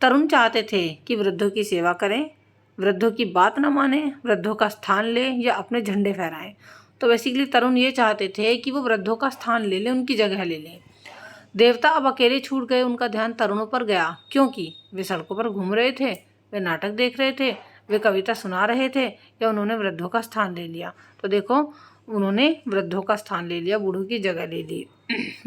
तरुण चाहते थे कि वृद्धों की सेवा करें, वृद्धों की बात न माने, वृद्धों का स्थान लें या अपने झंडे फहराएं। तो बेसिकली तरुण ये चाहते थे कि वो वृद्धों का स्थान ले लें, उनकी जगह ले लें। देवता अब अकेले छूट गए। उनका ध्यान तरुणों पर गया, क्योंकि वे सड़कों पर घूम रहे थे, वे नाटक देख रहे थे, वे कविता सुना रहे थे, या उन्होंने वृद्धों का स्थान ले लिया। तो देखो, उन्होंने वृद्धों का स्थान ले लिया, बूढ़ों की जगह ले ली।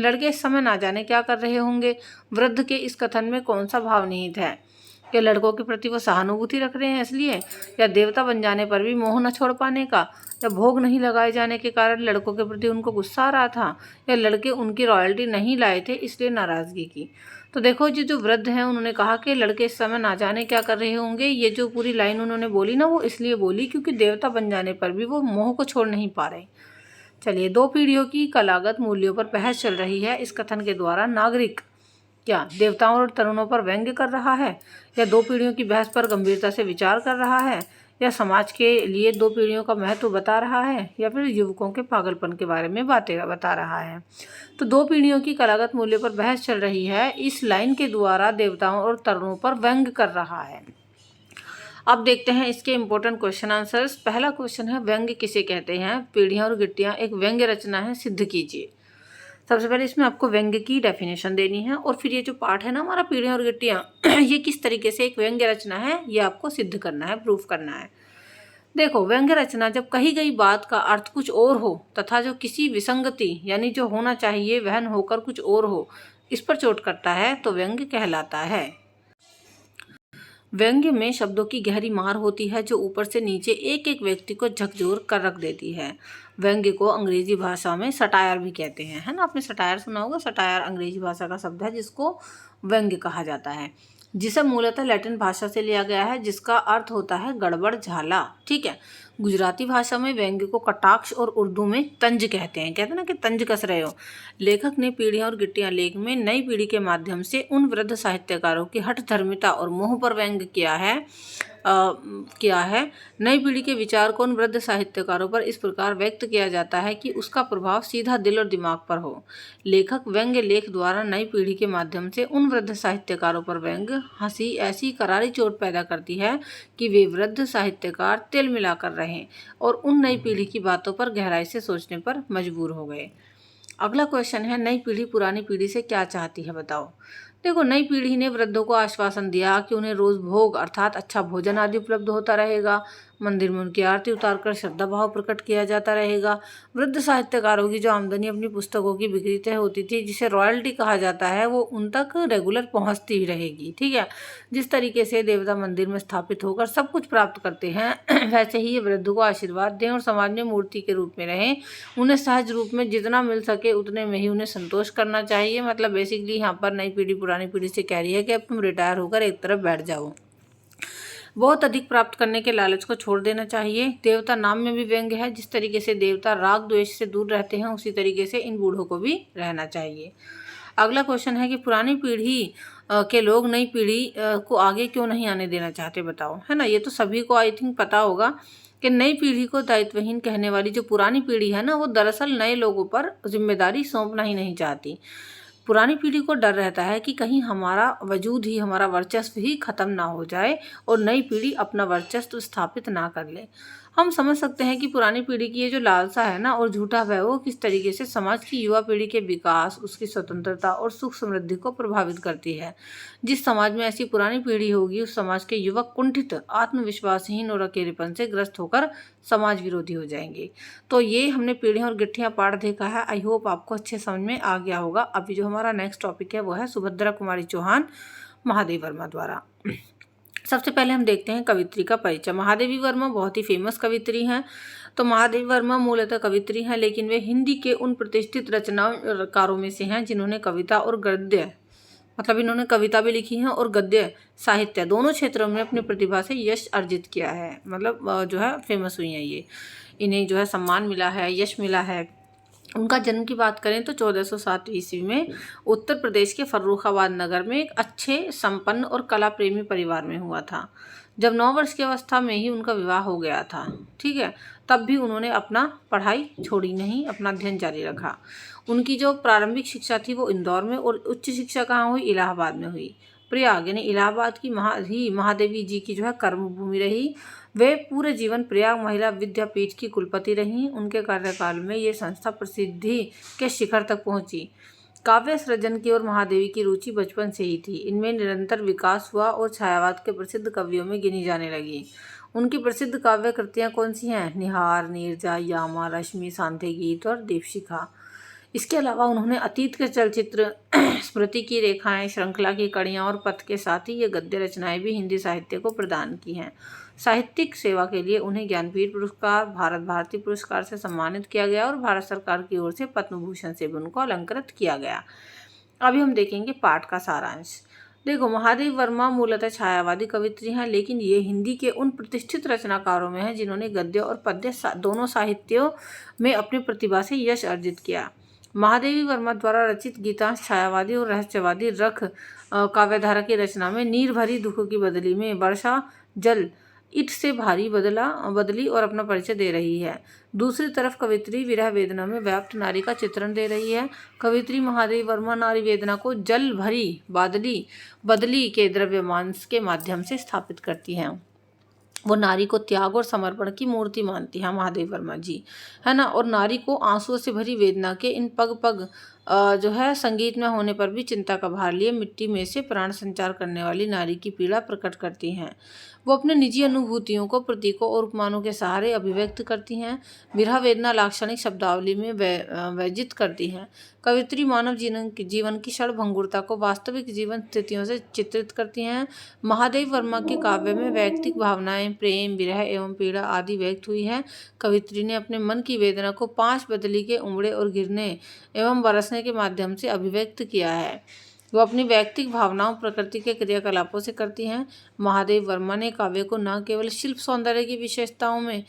लड़के इस समय ना जाने क्या कर रहे होंगे। वृद्ध के इस कथन में कौन सा भाव निहित है? क्या लड़कों के प्रति वो सहानुभूति रख रहे हैं इसलिए, या देवता बन जाने पर भी मोह न छोड़ पाने का, या भोग नहीं लगाए जाने के कारण लड़कों के प्रति उनको गुस्सा आ रहा था, या लड़के उनकी रॉयल्टी नहीं लाए थे इसलिए नाराजगी की? तो देखो, ये जो वृद्ध हैं उन्होंने कहा कि लड़के इस समय ना जाने क्या कर रहे होंगे। ये जो पूरी लाइन उन्होंने बोली ना, वो इसलिए बोली क्योंकि देवता बन जाने पर भी वो मोह को छोड़ नहीं पा रहे। चलिए, 2 पीढ़ियों की कलागत मूल्यों पर बहस चल रही है। इस कथन के द्वारा नागरिक क्या देवताओं और तरुणों पर व्यंग्य कर रहा है, या 2 पीढ़ियों की बहस पर गंभीरता से विचार कर रहा है, या समाज के लिए 2 पीढ़ियों का महत्व बता रहा है, या फिर युवकों के पागलपन के बारे में बातें बता रहा है? तो 2 पीढ़ियों की कलागत मूल्यों पर बहस चल रही है। इस लाइन के द्वारा देवताओं और तरुणों पर व्यंग्य कर रहा है। अब देखते हैं इसके इम्पोर्टेंट क्वेश्चन आंसर्स। पहला क्वेश्चन है, व्यंग्य किसे कहते हैं? पीढ़ियाँ और गिट्टियाँ एक व्यंग्य रचना है, सिद्ध कीजिए। सबसे पहले इसमें आपको व्यंग्य की डेफिनेशन देनी है, और फिर ये जो पार्ट है ना हमारा पीढ़ियाँ और गिट्टियाँ ये किस तरीके से एक व्यंग्य रचना है ये आपको सिद्ध करना है, प्रूफ करना है। देखो, व्यंग्य रचना जब कही गई बात का अर्थ कुछ और हो तथा जो किसी विसंगति यानी जो होना चाहिए वह न होकर कुछ और हो, इस पर चोट करता है तो व्यंग्य कहलाता है। व्यंग्य में शब्दों की गहरी मार होती है जो ऊपर से नीचे एक एक व्यक्ति को झकझोर कर रख देती है। व्यंग्य को अंग्रेजी भाषा में सटायर भी कहते हैं, है ना? आपने सटायर सुना होगा। सटायर अंग्रेजी भाषा का शब्द है जिसको व्यंग्य कहा जाता है, जिसे मूलतः लैटिन भाषा से लिया गया है, जिसका अर्थ होता है गड़बड़, झाला। ठीक है। गुजराती भाषा में व्यंग्य को कटाक्ष और उर्दू में तंज कहते हैं। कहते हैं ना कि तंज कस रहे हो। लेखक ने पीढ़ियाँ और गिट्टियाँ लेख में नई पीढ़ी के माध्यम से उन वृद्ध साहित्यकारों की हठ धर्मिता और मोह पर व्यंग्य किया है। नई पीढ़ी के विचार को उन वृद्ध साहित्यकारों पर इस प्रकार व्यक्त किया जाता है कि उसका प्रभाव सीधा दिल और दिमाग पर हो। लेखक व्यंग्य लेख द्वारा नई पीढ़ी के माध्यम से उन वृद्ध साहित्यकारों पर व्यंग्य हंसी ऐसी करारी चोट पैदा करती है कि वे वृद्ध साहित्यकार तिल मिलाकर रहें और उन नई पीढ़ी की बातों पर गहराई से सोचने पर मजबूर हो गए। अगला क्वेश्चन है, नई पीढ़ी पुरानी पीढ़ी से क्या चाहती है, बताओ। देखो, नई पीढ़ी ने वृद्धों को आश्वासन दिया कि उन्हें रोज भोग अर्थात अच्छा भोजन आदि उपलब्ध होता रहेगा, मंदिर में उनकी आरती उतारकर श्रद्धा भाव प्रकट किया जाता रहेगा। वृद्ध साहित्यकारों की जो आमदनी अपनी पुस्तकों की बिक्री तय होती थी, जिसे रॉयल्टी कहा जाता है, वो उन तक रेगुलर पहुंचती ही रहेगी। ठीक है। जिस तरीके से देवता मंदिर में स्थापित होकर सब कुछ प्राप्त करते हैं वैसे ही ये वृद्ध को आशीर्वाद दें और समाज में मूर्ति के रूप में रहें। उन्हें सहज रूप में जितना मिल सके उतने में ही उन्हें संतोष करना चाहिए। मतलब बेसिकली यहाँ पर नई पीढ़ी पुरानी पीढ़ी से कह रही है कि अब तुम रिटायर होकर एक तरफ बैठ जाओ। बहुत अधिक प्राप्त करने के लालच को छोड़ देना चाहिए। देवता नाम में भी व्यंग्य है। जिस तरीके से देवता राग द्वेष से दूर रहते हैं, उसी तरीके से इन बूढ़ों को भी रहना चाहिए। अगला क्वेश्चन है कि पुरानी पीढ़ी के लोग नई पीढ़ी को आगे क्यों नहीं आने देना चाहते, बताओ। है ना, ये तो सभी को आई थिंक पता होगा कि नई पीढ़ी को दायित्वहीन कहने वाली जो पुरानी पीढ़ी है ना, वो दरअसल नए लोगों पर जिम्मेदारी सौंपना ही नहीं चाहती। पुरानी पीढ़ी को डर रहता है कि कहीं हमारा वजूद ही, हमारा वर्चस्व ही खत्म ना हो जाए और नई पीढ़ी अपना वर्चस्व स्थापित ना कर ले। हम समझ सकते हैं कि पुरानी पीढ़ी की ये जो लालसा है ना और झूठा भय, वो किस तरीके से समाज की युवा पीढ़ी के विकास, उसकी स्वतंत्रता और सुख समृद्धि को प्रभावित करती है। जिस समाज में ऐसी पुरानी पीढ़ी होगी, उस समाज के युवक कुंठित, आत्मविश्वासहीन और अकेलेपन से ग्रस्त होकर समाज विरोधी हो जाएंगे। तो ये हमने पीढ़ियाँ और गिट्टियाँ पाठ देखा है। आई होप आपको अच्छे समझ में आ गया होगा। अभी जो हमारा नेक्स्ट टॉपिक है वो है सुभद्रा कुमारी चौहान महादेवी वर्मा द्वारा। सबसे पहले हम देखते हैं कवित्री का परिचय। महादेवी वर्मा बहुत ही फेमस कवित्री हैं। तो महादेवी वर्मा मूलतः कवित्री हैं, लेकिन वे हिंदी के उन प्रतिष्ठित रचनाकारों में से हैं जिन्होंने कविता और गद्य, मतलब इन्होंने कविता भी लिखी है और गद्य साहित्य दोनों क्षेत्रों में अपनी प्रतिभा से यश अर्जित किया है। मतलब जो है फेमस हुई हैं ये, इन्हें जो है सम्मान मिला है, यश मिला है। उनका जन्म की बात करें तो 1407 ईस्वी में उत्तर प्रदेश के फर्रुखाबाद नगर में एक अच्छे, संपन्न और कला प्रेमी परिवार में हुआ था। जब 9 वर्ष की अवस्था में ही उनका विवाह हो गया था। ठीक है। तब भी उन्होंने अपना पढ़ाई छोड़ी नहीं, अपना अध्ययन जारी रखा। उनकी जो प्रारंभिक शिक्षा थी वो इंदौर में, और उच्च शिक्षा कहाँ हुई? इलाहाबाद में हुई। प्रयाग यानी इलाहाबाद की महादेवी जी की जो है कर्मभूमि रही। वे पूरे जीवन प्रयाग महिला विद्यापीठ की कुलपति रहीं। उनके कार्यकाल में ये संस्था प्रसिद्धि के शिखर तक पहुंची। काव्य सृजन की ओर महादेवी की रुचि बचपन से ही थी। इनमें निरंतर विकास हुआ और छायावाद के प्रसिद्ध कवियों में गिनी जाने लगी। उनकी प्रसिद्ध काव्य कृतियाँ कौन सी हैं? निहार, नीरजा, यामा, रश्मि, सांध्य गीत और दीपशिखा। इसके अलावा उन्होंने अतीत के चलचित्र स्मृति की रेखाएं, श्रृंखला की कड़ियाँ और पथ के साथ ही ये गद्य रचनाएं भी हिंदी साहित्य को प्रदान की हैं। साहित्यिक सेवा के लिए उन्हें ज्ञानपीठ पुरस्कार, भारत भारती पुरस्कार से सम्मानित किया गया और भारत सरकार की ओर से पद्म भूषण से भी उनको अलंकृत किया गया। अभी हम देखेंगे पाठ का सारांश। देखो, महादेवी वर्मा मूलतः छायावादी कवित्री हैं, लेकिन ये हिंदी के उन प्रतिष्ठित रचनाकारों में हैं जिन्होंने गद्य और पद्य दोनों साहित्यों में अपनी प्रतिभा से यश अर्जित किया। महादेवी वर्मा द्वारा रचित गीतांश छायावादी और रहस्यवादी रख काव्यधारा की रचना में नीर भरी दुख की बदली में वर्षा जल ईट से भारी बदली और अपना परिचय दे रही है। दूसरी तरफ कवित्री विरह वेदना में व्याप्त नारी का चित्रण दे रही है। कवित्री महादेवी वर्मा नारी वेदना को जल भरी बदली के द्रव्यमांस के माध्यम से स्थापित करती हैं। वो नारी को त्याग और समर्पण की मूर्ति मानती है महादेवी वर्मा जी, है ना। और नारी को आंसुओं से भरी वेदना के इन पग पग जो है संगीत में होने पर भी चिंता का भार लिए मिट्टी में से प्राण संचार करने वाली नारी की पीड़ा प्रकट करती हैं। वो अपने निजी अनुभूतियों को प्रतीकों और उपमानों के सहारे अभिव्यक्त करती हैं। विरह वेदना लाक्षणिक शब्दावली में व्यजित करती हैं। कवित्री मानव जीवन की क्षणभंगुरता को वास्तविक जीवन स्थितियों से चित्रित करती हैं। महादेवी वर्मा के काव्य में वैयक्तिक भावनाएं, प्रेम, विरह एवं पीड़ा आदि व्यक्त हुई है। कवित्री ने अपने मन की वेदना को 5 बदली के उमड़े और गिरने एवं बरसने के माध्यम से अभिव्यक्त किया है। वो अपनी वैयक्तिक भावनाओं, प्रकृति के क्रियाकलापों से करती हैं। महादेवी वर्मा ने काव्य को न केवल शिल्प सौंदर्य की विशेषताओं में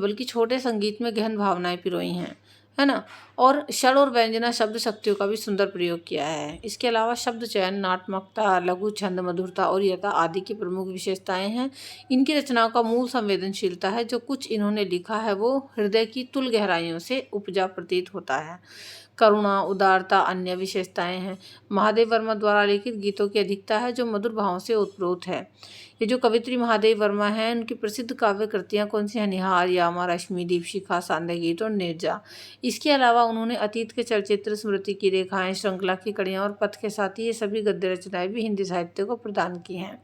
बल्कि छोटे संगीत में गहन भावनाएं पिरोई हैं, है ना। और षड और व्यंजना शब्द शक्तियों का भी सुंदर प्रयोग किया है। इसके अलावा शब्द चयन, नाट्यमकता, लघु छंद, मधुरता और यथा आदि की प्रमुख विशेषताएं हैं। इनकी रचनाओं का मूल संवेदनशीलता है। जो कुछ इन्होंने लिखा है वो हृदय की तुल गहराइयों से उपजा प्रतीत होता है। करुणा, उदारता अन्य विशेषताएं हैं। महादेवी वर्मा द्वारा लिखित गीतों की अधिकता है जो मधुर भावों से ओतप्रोत है। ये जो कवित्री महादेवी वर्मा हैं, उनकी प्रसिद्ध काव्य कृतियाँ कौन सी हैं? निहार, यामा, रश्मि, दीपशिखा, सांध्य गीत और नीरजा। इसके अलावा उन्होंने अतीत के चलचित्र, स्मृति की रेखाएं, श्रृंखला की कड़ियाँ और पथ के साथ ही ये सभी गद्य रचनाएं भी हिंदी साहित्य को प्रदान की हैं।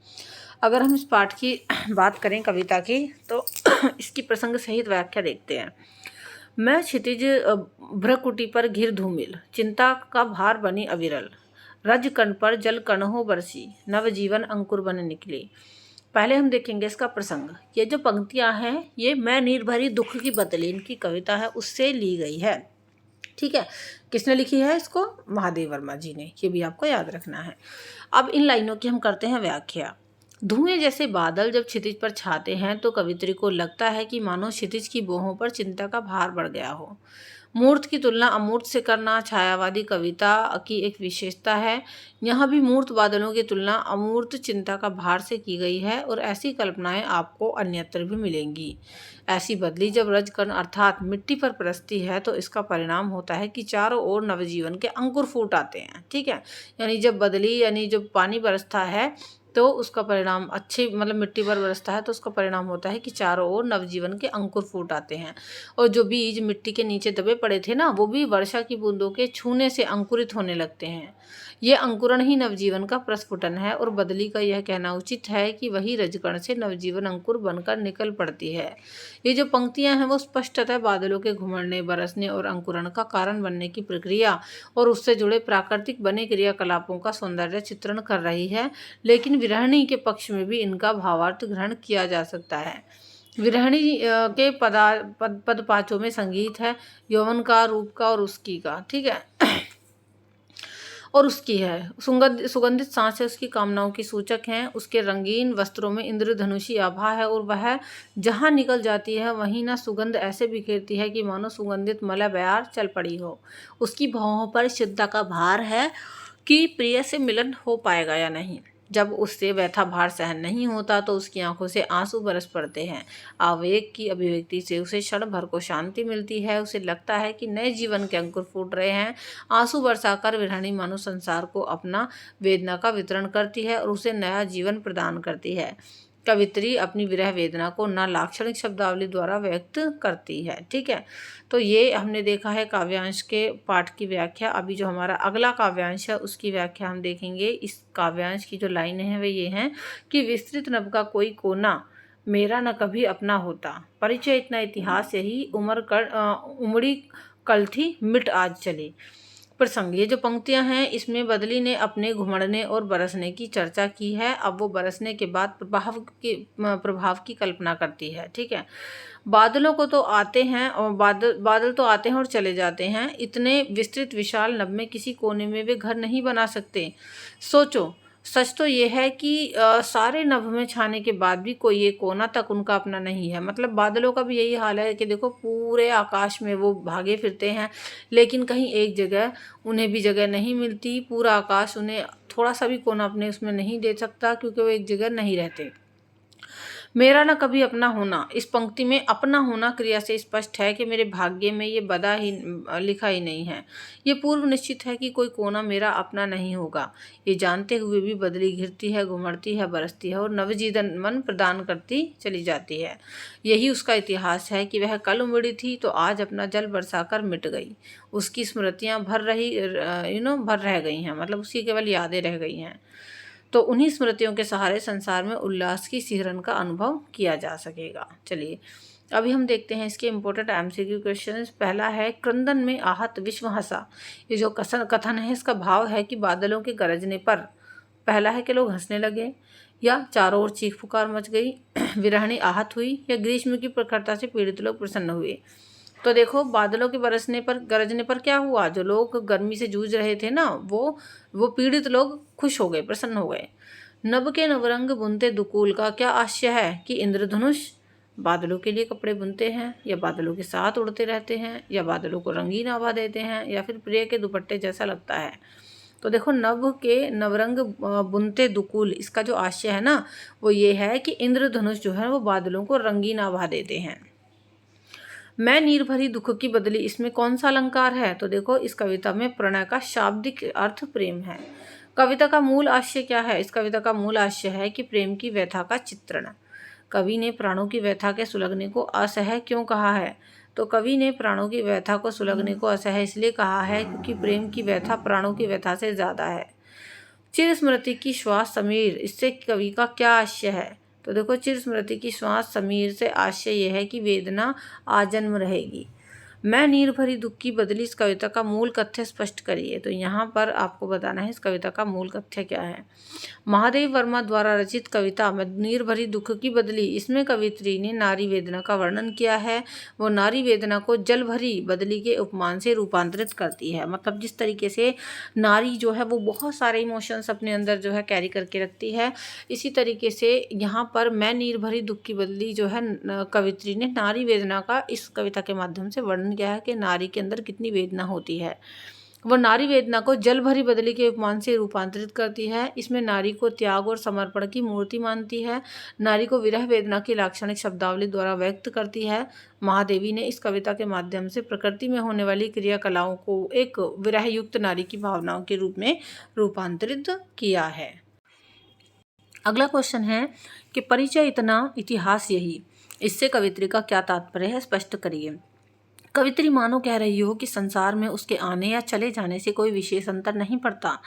अगर हम इस पाठ की बात करें कविता की, तो इसकी प्रसंग सहित व्याख्या देखते हैं। मैं क्षितिज भ्रकुटी पर घिर धूमिल, चिंता का भार बनी अविरल, रज कण पर जल कण हो बरसी, नवजीवन अंकुर बन निकली। पहले हम देखेंगे इसका प्रसंग। ये जो पंक्तियां हैं ये मैं नीर भरी दुख की बदली, इनकी कविता है, उससे ली गई है। ठीक है, किसने लिखी है इसको? महादेवी वर्मा जी ने। ये भी आपको याद रखना है। अब इन लाइनों की हम करते हैं व्याख्या। धुएं जैसे बादल जब क्षितिज पर छाते हैं तो कवित्री को लगता है कि मानो क्षितिज की बोहों पर चिंता का भार बढ़ गया हो। मूर्त की तुलना अमूर्त से करना छायावादी कविता की एक विशेषता है। यहाँ भी मूर्त बादलों की तुलना अमूर्त चिंता का भार से की गई है और ऐसी कल्पनाएं आपको अन्यत्र भी मिलेंगी। ऐसी बदली जब रजकण अर्थात मिट्टी पर बरसती है तो इसका परिणाम होता है कि चारों ओर नवजीवन के अंकुर फूट आते हैं। ठीक है, यानी जब बदली यानी जब पानी बरसता है तो उसका परिणाम मिट्टी पर बरसता है तो उसका परिणाम होता है कि चारों ओर नवजीवन के अंकुर फूट आते हैं। और जो बीज मिट्टी के नीचे दबे पड़े थे ना, वो भी वर्षा की बूंदों के छूने से अंकुरित होने लगते हैं। ये अंकुरण ही नवजीवन का प्रस्फुटन है और बदली का यह कहना उचित है कि वही रजकण से नवजीवन अंकुर बनकर निकल पड़ती है। ये जो पंक्तियां हैं वो स्पष्टतः बादलों के घुमड़ने, बरसने और अंकुरण का कारण बनने की प्रक्रिया और उससे जुड़े प्राकृतिक बने क्रियाकलापों का सौंदर्य चित्रण कर रही है। लेकिन विरहणी के पक्ष में भी इनका भावार्थ ग्रहण किया जा सकता है। विरहणी के पद पाँचों में संगीत है, यौवन का, रूप का और उसकी का। ठीक है और उसकी है सुगंधित सांसें उसकी कामनाओं की सूचक हैं। उसके रंगीन वस्त्रों में इंद्रधनुषी आभा है और वह जहाँ निकल जाती है वहीं ना सुगंध ऐसे बिखेरती है कि मानो सुगंधित मलय बयार चल पड़ी हो। उसकी भौहों पर चिंता का भार है कि प्रिय से मिलन हो पाएगा या नहीं। जब उससे व्यथा भार सहन नहीं होता तो उसकी आंखों से आंसू बरस पड़ते हैं। आवेग की अभिव्यक्ति से उसे क्षण भर को शांति मिलती है। उसे लगता है कि नए जीवन के अंकुर फूट रहे हैं। आंसू बरसाकर विरहणी मानो संसार को अपना वेदना का वितरण करती है और उसे नया जीवन प्रदान करती है। कवित्री अपनी विरह वेदना को ना लाक्षणिक शब्दावली द्वारा व्यक्त करती है। ठीक है, तो ये हमने देखा है काव्यांश के पाठ की व्याख्या। अभी जो हमारा अगला काव्यांश है उसकी व्याख्या हम देखेंगे। इस काव्यांश की जो लाइनें हैं वे ये हैं कि विस्तृत नभ का कोई कोना मेरा न कभी अपना होता, परिचय इतना इतिहास यही, उमड़ी कल थी मिट आज चली। प्रसंग, ये जो पंक्तियां हैं इसमें बदली ने अपने घुमड़ने और बरसने की चर्चा की है। अब वो बरसने के बाद प्रभाव की कल्पना करती है। ठीक है, बादलों को तो आते हैं और बादल तो आते हैं और चले जाते हैं, इतने विस्तृत विशाल नभ में किसी कोने में वे घर नहीं बना सकते। सोचो, सच तो ये है कि सारे नभ में छाने के बाद भी कोई एक कोना तक उनका अपना नहीं है। मतलब बादलों का भी यही हाल है कि देखो पूरे आकाश में वो भागे फिरते हैं, लेकिन कहीं एक जगह उन्हें भी जगह नहीं मिलती। पूरा आकाश उन्हें थोड़ा सा भी कोना अपने उसमें नहीं दे सकता, क्योंकि वो एक जगह नहीं रहते। मेरा न कभी अपना होना, इस पंक्ति में अपना होना क्रिया से स्पष्ट है कि मेरे भाग्य में ये लिखा ही नहीं है। ये पूर्व निश्चित है कि कोई कोना मेरा अपना नहीं होगा। ये जानते हुए भी बदली घिरती है, घुमड़ती है, बरसती है और नवजीवन मन प्रदान करती चली जाती है। यही उसका इतिहास है कि वह कल उमड़ी थी तो आज अपना जल बरसाकर मिट गई। उसकी स्मृतियाँ भर रह गई हैं, मतलब उसकी केवल यादें रह गई हैं। तो उन्हीं स्मृतियों के सहारे संसार में उल्लास की सिहरन का अनुभव किया जा सकेगा। चलिए अभी हम देखते हैं इसके इम्पोर्टेंट एमसीक्यू क्वेश्चंस। पहला है, क्रंदन में आहत विश्व हंसा। ये जो कथन है इसका भाव है कि बादलों के गरजने पर, पहला है कि लोग हंसने लगे, या चारों ओर चीख पुकार मच गई, विरहणी आहत हुई, या ग्रीष्म की प्रखरता से पीड़ित लोग प्रसन्न हुए। तो देखो बादलों के गरजने पर क्या हुआ, जो लोग गर्मी से जूझ रहे थे ना, वो पीड़ित लोग खुश हो गए, प्रसन्न हो गए। नभ के नवरंग बुनते दुकूल का क्या आशय है कि इंद्रधनुष बादलों के लिए कपड़े बुनते हैं, या बादलों के साथ उड़ते रहते हैं, या बादलों को रंगीन आभा देते हैं, या फिर प्रिय के दुपट्टे जैसा लगता है। तो देखो नभ के नवरंग बुनते दुकूल, इसका जो आशय है ना वो ये है कि इंद्रधनुष जो है वो बादलों को रंगीन आभा देते हैं। मैं नीर भरी दुख की बदली, इसमें कौन सा अलंकार है? तो देखो इस कविता में प्रणय का शाब्दिक अर्थ प्रेम है। कविता का मूल आशय क्या है? इस कविता का मूल आशय है कि प्रेम की व्यथा का चित्रण। कवि ने प्राणों की व्यथा के सुलगने को असह्य क्यों कहा है? तो कवि ने प्राणों की व्यथा को सुलगने को असह्य इसलिए कहा है क्योंकि प्रेम की व्यथा प्राणों की व्यथा से ज्यादा है। चिर स्मृति की श्वास समीर, इससे कवि का क्या आशय है? तो देखो चिर स्मृति की श्वास समीर से आशय यह है कि वेदना आजन्म रहेगी। मैं नीर भरी दुख की बदली, इस कविता का मूल कथ्य स्पष्ट करिए। तो यहाँ पर आपको बताना है इस कविता का मूल कथ्य क्या है। महादेव वर्मा द्वारा रचित कविता नीर भरी दुख की बदली, इसमें कवित्री ने नारी वेदना का वर्णन किया है। वो नारी वेदना को जल भरी बदली के उपमान से रूपांतरित करती है। मतलब जिस तरीके से नारी जो है वो बहुत सारे इमोशंस अपने अंदर जो है कैरी करके रखती है, इसी तरीके से यहाँ पर मैं नीर भरी दुख की बदली जो है कवित्री ने नारी वेदना का इस कविता के माध्यम से वर्णन किया है कि नारी के अंदर कितनी वेदना होती है। वो नारी वेदना को जल भरी बदली के उपमान से रूपांतरित करती है। इसमें नारी को त्याग और समर्पण की मूर्ति मानती है। नारी को विरह वेदना की लाक्षणिक शब्दावली द्वारा व्यक्त करती है। महादेवी ने इस कविता के माध्यम से प्रकृति में होने वाली क्रियाकलाओं को एक विरह युक्त नारी की भावनाओं के रूप में रूपांतरित किया है। अगला क्वेश्चन है कि परिचय इतना इतिहास यही, इससे कवित्री का क्या तात्पर्य है, स्पष्ट करिए। कवित्री मानो कह रही हो कि संसार में उसके आने या चले जाने से कोई विशेष अंतर नहीं पड़ता,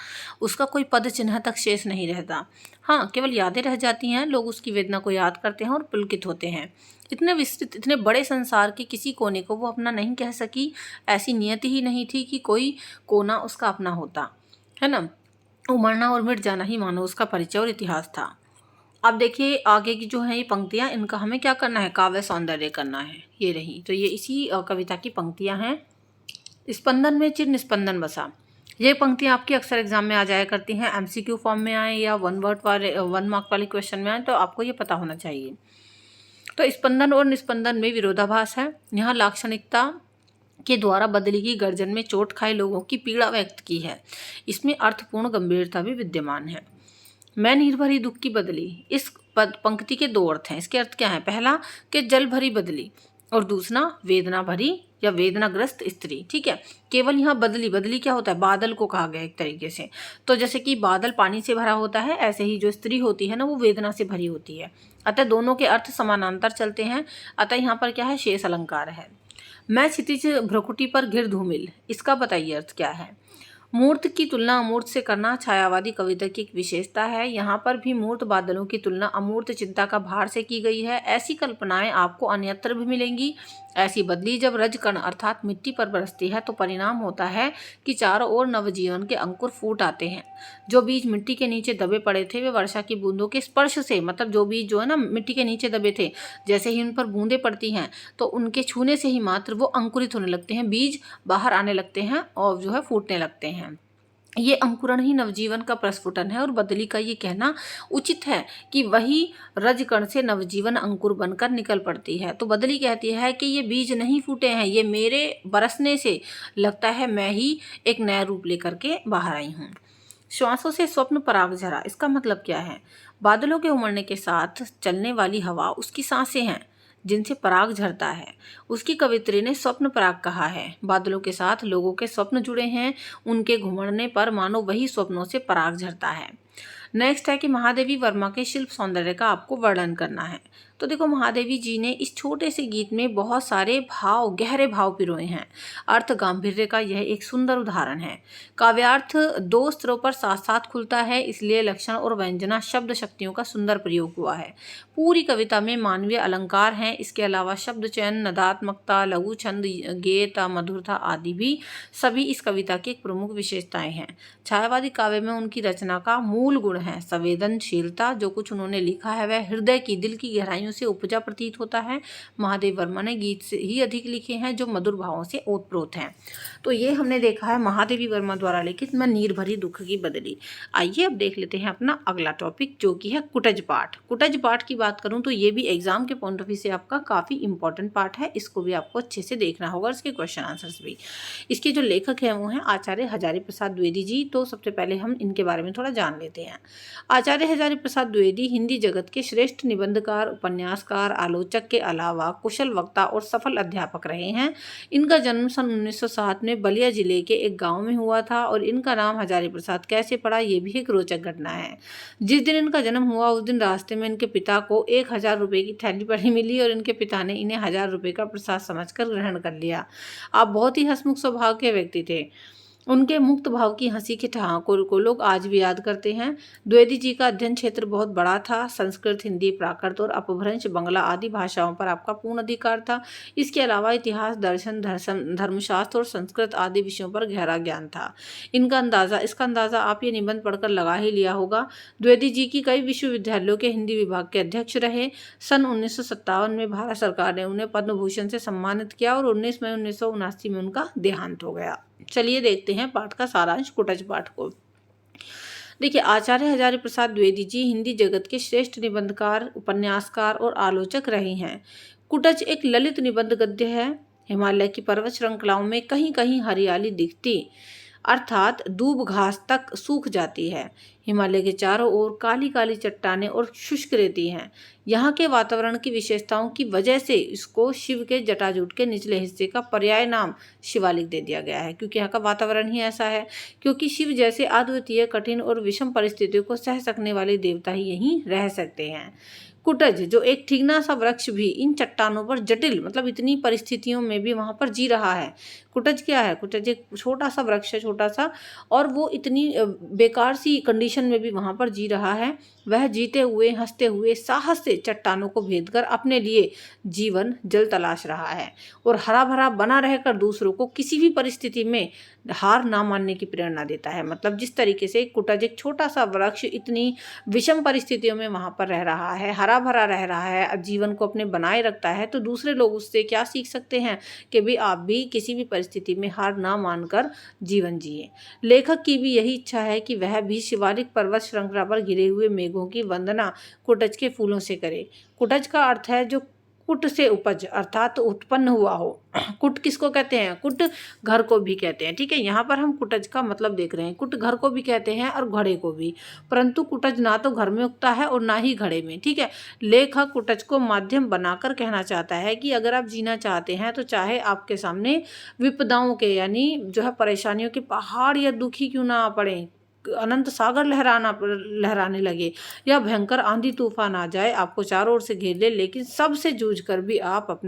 उसका कोई पद चिन्ह तक शेष नहीं रहता। हाँ, केवल यादें रह जाती हैं, लोग उसकी वेदना को याद करते हैं और पुलकित होते हैं। इतने विस्तृत, इतने बड़े संसार के किसी कोने को वो अपना नहीं कह सकी। ऐसी नियति ही नहीं थी कि कोई कोना उसका अपना होता, है ना। उमड़ना और मिट जाना ही मानो उसका परिचय और इतिहास था। अब देखिए आगे की जो है ये पंक्तियाँ, इनका हमें क्या करना है, काव्य सौंदर्य करना है। ये रही, तो ये इसी कविता की पंक्तियाँ हैं। स्पंदन में चिर निस्पंदन बसा, ये पंक्तियाँ आपकी अक्सर एग्जाम में आ जाया करती हैं। एमसीक्यू फॉर्म में आए या 1 मार्क वाले क्वेश्चन में आए, तो आपको ये पता होना चाहिए। तो स्पंदन और निस्पंदन में विरोधाभास है। यहाँ लाक्षणिकता के द्वारा बदली की गर्जन में चोट खाए लोगों की पीड़ा व्यक्त की है। इसमें अर्थपूर्ण गंभीरता भी विद्यमान है। मैं नीर भरी दुख की बदली, इस पंक्ति के दो अर्थ हैं। इसके अर्थ क्या है? पहला कि जल भरी बदली, और दूसरा वेदना भरी या वेदनाग्रस्त स्त्री। ठीक है, केवल यहाँ बदली, बदली क्या होता है, बादल को कहा गया एक तरीके से। तो जैसे कि बादल पानी से भरा होता है, ऐसे ही जो स्त्री होती है ना वो वेदना से भरी होती है। अतः दोनों के अर्थ समानांतर चलते हैं। अतः यहाँ पर क्या है, शेष अलंकार है। मैं क्षितिज भ्रकुटी पर घिर धूमिल, इसका बताइए अर्थ क्या है। मूर्त की तुलना अमूर्त से करना छायावादी कविता की एक विशेषता है। यहाँ पर भी मूर्त बादलों की तुलना अमूर्त चिंता का भार से की गई है। ऐसी कल्पनाएं आपको अन्यत्र भी मिलेंगी। ऐसी बदली जब रजकण अर्थात मिट्टी पर बरसती है तो परिणाम होता है कि चारों ओर नवजीवन के अंकुर फूट आते हैं। जो बीज मिट्टी के नीचे दबे पड़े थे वे वर्षा की बूंदों के स्पर्श से, मतलब जो बीज जो है ना मिट्टी के नीचे दबे थे, जैसे ही उन पर बूंदें पड़ती हैं तो उनके छूने से ही मात्र वो अंकुरित होने लगते हैं, बीज बाहर आने लगते हैं और जो है फूटने लगते हैं। ये अंकुरण ही नवजीवन का प्रस्फुटन है। और बदली का ये कहना उचित है कि वही रजकण से नवजीवन अंकुर बनकर निकल पड़ती है। तो बदली कहती है कि ये बीज नहीं फूटे हैं, ये मेरे बरसने से लगता है मैं ही एक नया रूप लेकर के बाहर आई हूँ। श्वासों से स्वप्न पराग झरा, इसका मतलब क्या है। बादलों के उमड़ने के साथ चलने वाली हवा उसकी सांसें हैं जिनसे पराग झरता है। उसकी कवित्री ने स्वप्न पराग कहा है। बादलों के साथ लोगों के स्वप्न जुड़े हैं, उनके घुमड़ने पर मानो वही स्वप्नों से पराग झरता है। नेक्स्ट है कि महादेवी वर्मा के शिल्प सौंदर्य का आपको वर्णन करना है। तो देखो, महादेवी जी ने इस छोटे से गीत में बहुत सारे भाव, गहरे भाव पिरोए हैं। अर्थ गांधीर्य का यह एक सुंदर उदाहरण है। काव्यार्थ दो स्तरों पर साथ साथ खुलता है, इसलिए लक्षण और व्यंजना शब्द शक्तियों का सुंदर प्रयोग हुआ है। पूरी कविता में मानवीय अलंकार हैं। इसके अलावा शब्द चयन, नदात्मकता, लघु छंद, गेयता, मधुरता आदि भी सभी इस कविता की एक प्रमुख विशेषताएं हैं। छायावादी काव्य में उनकी रचना का मूल गुण है संवेदनशीलता। जो कुछ उन्होंने लिखा है वह हृदय की, दिल की गहराइयों से उपजा प्रतीत होता है। महादेव वर्मा ने गीत से ही अधिक लिखे हैं जो मधुर भावों से ओतप्रोत हैं। तो ये हमने देखा है महादेवी वर्मा द्वारा लिखित मैं नीर भरी दुख की बदली। आइए अब देख लेते हैं अपना अगला टॉपिक जो कि है कुटज पाठ। कुटज पाठ की बात करूं तो ये भी एग्जाम के पॉइंट ऑफ व्यू से आपका काफ़ी इंपॉर्टेंट पार्ट है। इसको भी आपको अच्छे से देखना होगा, इसके क्वेश्चन आंसर्स भी। इसके जो लेखक हैं वो हैं आचार्य हजारी प्रसाद द्विवेदी जी। तो सबसे पहले हम इनके बारे में थोड़ा जान लेते हैं। आचार्य हजारी प्रसाद द्विवेदी हिंदी जगत के श्रेष्ठ निबंधकार, उपन्यासकार, आलोचक के अलावा कुशल वक्ता और सफल अध्यापक रहे हैं। इनका जन्म सन 1907 में बलिया जिले के एक गाँव में हुआ था और इनका नाम हजारी प्रसाद कैसे पड़ा ये भी एक रोचक घटना है। जिस दिन इनका जन्म हुआ उस दिन रास्ते में इनके पिता को 1000 रुपये की थैली पड़ी मिली और इनके पिता ने इन्हें 1000 रुपये का प्रसाद समझकर ग्रहण कर लिया। आप बहुत ही हंसमुख स्वभाव के व्यक्ति थे। उनके मुक्त भाव की हंसी के ठहाकों को लोग आज भी याद करते हैं। द्विवेदी जी का अध्ययन क्षेत्र बहुत बड़ा था। संस्कृत, हिंदी, प्राकृत और अपभ्रंश बंगला आदि भाषाओं पर आपका पूर्ण अधिकार था। इसके अलावा इतिहास, दर्शन, धर्मशास्त्र और संस्कृत आदि विषयों पर गहरा ज्ञान था। इसका अंदाजा आप ये निबंध पढ़कर लगा ही लिया होगा। द्विवेदी जी की कई विश्वविद्यालयों के हिंदी विभाग के अध्यक्ष रहे। सन 1957 में भारत सरकार ने उन्हें पद्म भूषण से सम्मानित किया और 19 मई 1979 में उनका देहांत हो गया। चलिए देखते हैं पाठ का सारांश, कुटज पाठ को। देखिए, आचार्य हजारी प्रसाद द्विवेदी जी हिंदी जगत के श्रेष्ठ निबंधकार, उपन्यासकार और आलोचक रहे हैं। कुटज एक ललित निबंध गद्य है। हिमालय की पर्वत श्रृंखलाओं में कहीं कहीं हरियाली दिखती अर्थात दूब घास तक सूख जाती है। हिमालय के चारों ओर काली काली चट्टानें और शुष्क रेती हैं। यहाँ के वातावरण की विशेषताओं की वजह से इसको शिव के जटाजूट के निचले हिस्से का पर्याय नाम शिवालिक दे दिया गया है, क्योंकि यहाँ का वातावरण ही ऐसा है। क्योंकि शिव जैसे अद्वितीय, कठिन और विषम परिस्थितियों को सह सकने वाले देवता ही यहीं रह सकते हैं। कुटज जो एक ठीगना सा वृक्ष भी इन चट्टानों पर जटिल, मतलब इतनी परिस्थितियों में भी वहां पर जी रहा है। कुटज क्या है? कुटज एक छोटा सा वृक्ष है, छोटा सा, और वो इतनी बेकार सी कंडीशन में भी वहां पर जी रहा है। वह जीते हुए, हंसते हुए, साहस से चट्टानों को भेदकर अपने लिए जीवन जल तलाश रहा है और हरा भरा बना रहकर दूसरों को किसी भी परिस्थिति में हार ना मानने की प्रेरणा देता है। मतलब जिस तरीके से कुटज एक छोटा सा वृक्ष इतनी विषम परिस्थितियों में वहां पर रह रहा है, हरा भरा रह रहा है, जीवन को अपने बनाए रखता है, तो दूसरे लोग उससे क्या सीख सकते हैं कि भी आप भी किसी भी परिस्थिति में हार ना मानकर जीवन जिए। लेखक की भी यही इच्छा है कि वह भी शिवालिक पर्वत श्रृंखला पर घिरे हुए मेघों की वंदना कुटज के फूलों से करे। कुटज का अर्थ है जो कुट से उपज अर्थात उत्पन्न हुआ हो। कुट किसको कहते हैं? कुट घर को भी कहते हैं। ठीक है, यहाँ पर हम कुटज का मतलब देख रहे हैं। कुट घर को भी कहते हैं और घड़े को भी, परंतु कुटज ना तो घर में उगता है और ना ही घड़े में। ठीक है, लेखक कुटज को माध्यम बनाकर कहना चाहता है कि अगर आप जीना चाहते हैं तो चाहे आपके सामने विपदाओं के यानी जो है परेशानियों के पहाड़ या दुखी क्यों ना आ पड़े, अनंत सागर लहराने लगे या भयंकर आंधी तूफान आ जाए, आपको चारों ओर से घेर ले, लेकिन सबसे जूझ कर भी आप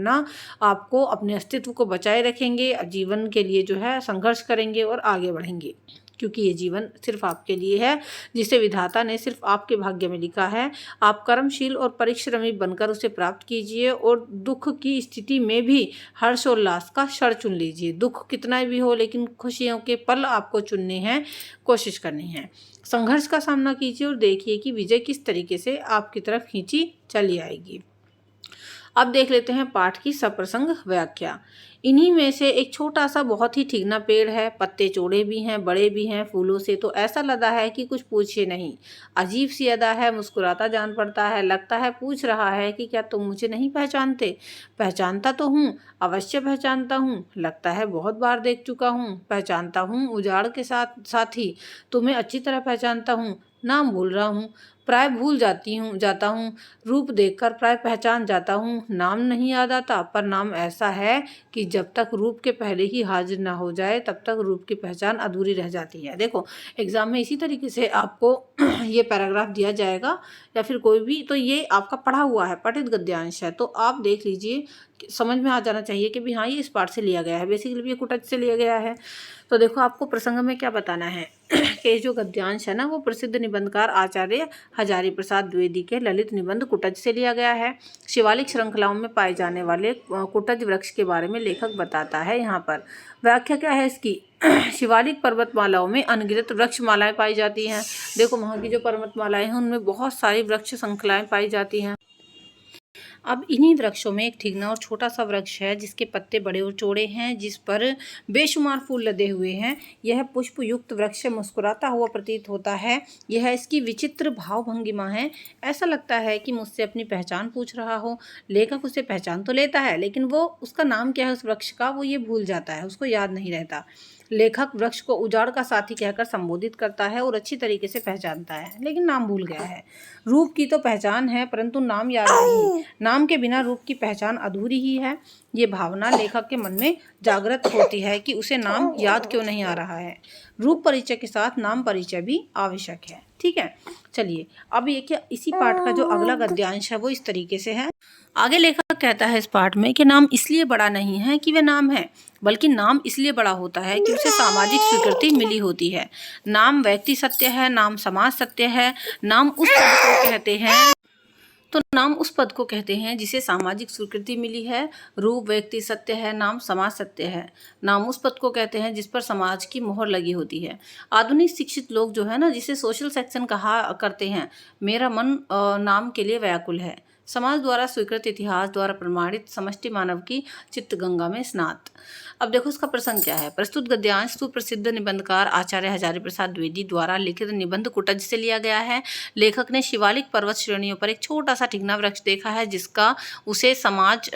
आपको अपने अस्तित्व को बचाए रखेंगे, जीवन के लिए जो है संघर्ष करेंगे और आगे बढ़ेंगे, क्योंकि ये जीवन सिर्फ आपके लिए है, जिसे विधाता ने सिर्फ आपके भाग्य में लिखा है। आप कर्मशील और परिश्रमी बनकर उसे प्राप्त कीजिए और दुख की स्थिति में भी हर्षोल्लास का क्षण चुन लीजिए। दुख कितना भी हो, लेकिन खुशियों के पल आपको चुनने हैं, कोशिश करनी है। संघर्ष का सामना कीजिए और देखिए कि विजय किस तरीके से आपकी तरफ खींची चली आएगी। अब देख लेते हैं पाठ की सप्रसंग व्याख्या। इन्हीं में से एक छोटा सा बहुत ही ठीकना पेड़ है, पत्ते चौड़े भी हैं, बड़े भी हैं, फूलों से तो ऐसा लदा है कि कुछ पूछिए नहीं। अजीब सी अदा है, मुस्कुराता जान पड़ता है, लगता है पूछ रहा है कि क्या तुम मुझे नहीं पहचानते? पहचानता तो हूँ, अवश्य पहचानता हूँ, लगता है बहुत बार देख चुका हूँ, पहचानता हूँ उजाड़ के साथ ही तुम्हें अच्छी तरह पहचानता हूँ, नाम भूल रहा हूँ, प्राय भूल जाता हूँ, रूप देखकर प्राय पहचान जाता हूँ, नाम नहीं याद आता, पर नाम ऐसा है कि जब तक रूप के पहले ही हाजिर ना हो जाए तब तक रूप की पहचान अधूरी रह जाती है। देखो एग्जाम में इसी तरीके से आपको ये पैराग्राफ दिया जाएगा या फिर कोई भी, तो ये आपका पढ़ा हुआ है, पठित गद्यांश है, तो आप देख लीजिए, समझ में आ जाना चाहिए कि भी हाँ ये इस पाठ से लिया गया है, बेसिकली ये कुटज से लिया गया है। तो देखो आपको प्रसंग में क्या बताना है कि जो गद्यांश है ना वो प्रसिद्ध निबंधकार आचार्य हजारी प्रसाद द्विवेदी के ललित निबंध कुटज से लिया गया है। शिवालिक श्रृंखलाओं में पाए जाने वाले कुटज वृक्ष के बारे में लेखक बताता है। यहाँ पर व्याख्या क्या है इसकी? शिवालिक पर्वतमालाओं में अनगिनत वृक्ष मालाएं पाई जाती हैं। देखो वहाँ की जो पर्वतमालाएं हैं उनमें बहुत सारी वृक्ष श्रृंखलाएं पाई जाती हैं। अब इन्हीं वृक्षों में एक ठीकना और छोटा सा वृक्ष है जिसके पत्ते बड़े और चौड़े हैं, जिस पर बेशुमार फूल लदे हुए हैं। यह पुष्प युक्त वृक्ष मुस्कुराता हुआ प्रतीत होता है। यह इसकी विचित्र भाव भंगिमा है। ऐसा लगता है कि मुझसे अपनी पहचान पूछ रहा हो। लेखक उसे पहचान तो लेता है, लेकिन वो उसका नाम क्या है उस वृक्ष का वो ये भूल जाता है, उसको याद नहीं रहता। लेखक वृक्ष को उजाड़ का साथी कहकर संबोधित करता है और अच्छी तरीके से पहचानता है, लेकिन नाम भूल गया है। रूप की तो पहचान है, परंतु नाम याद नहीं। नाम के बिना रूप की पहचान अधूरी ही है। ये भावना लेखक के मन में जागृत होती है कि उसे नाम याद क्यों नहीं आ रहा है। रूप परिचय के साथ नाम परिचय भी आवश्यक है। ठीक है, चलिए अब ये क्या इसी पाठ का जो अगला गद्यांश है वो इस तरीके से है। आगे लेखक कहता है इस पाठ में कि नाम इसलिए बड़ा नहीं है कि वह नाम है, बल्कि नाम इसलिए बड़ा होता है कि उसे सामाजिक स्वीकृति मिली होती है। नाम व्यक्ति सत्य है, नाम समाज सत्य है। नाम उस पद को कहते हैं नाम उस पद को कहते हैं जिसे सामाजिक स्वीकृति मिली है। रूप व्यक्ति सत्य है, नाम समाज सत्य है। नाम उस पद को कहते हैं जिस पर समाज की मोहर लगी होती है। आधुनिक शिक्षित लोग जो है ना, जिसे सोशल सेक्शन कहा करते हैं, मेरा मन नाम के लिए व्याकुल है। समाज द्वारा स्वीकृत, इतिहास द्वारा प्रमाणित, समष्टि मानव की चित्त गंगा में स्नात। अब देखो इसका प्रसंग क्या है। प्रस्तुत गद्यांश सुप्रसिद्ध निबंधकार आचार्य हजारी प्रसाद द्विवेदी द्वारा लिखित निबंध कुटज से लिया गया है। लेखक ने शिवालिक पर्वत श्रेणियों पर एक छोटा सा ठीकना वृक्ष देखा है जिसका उसे समाज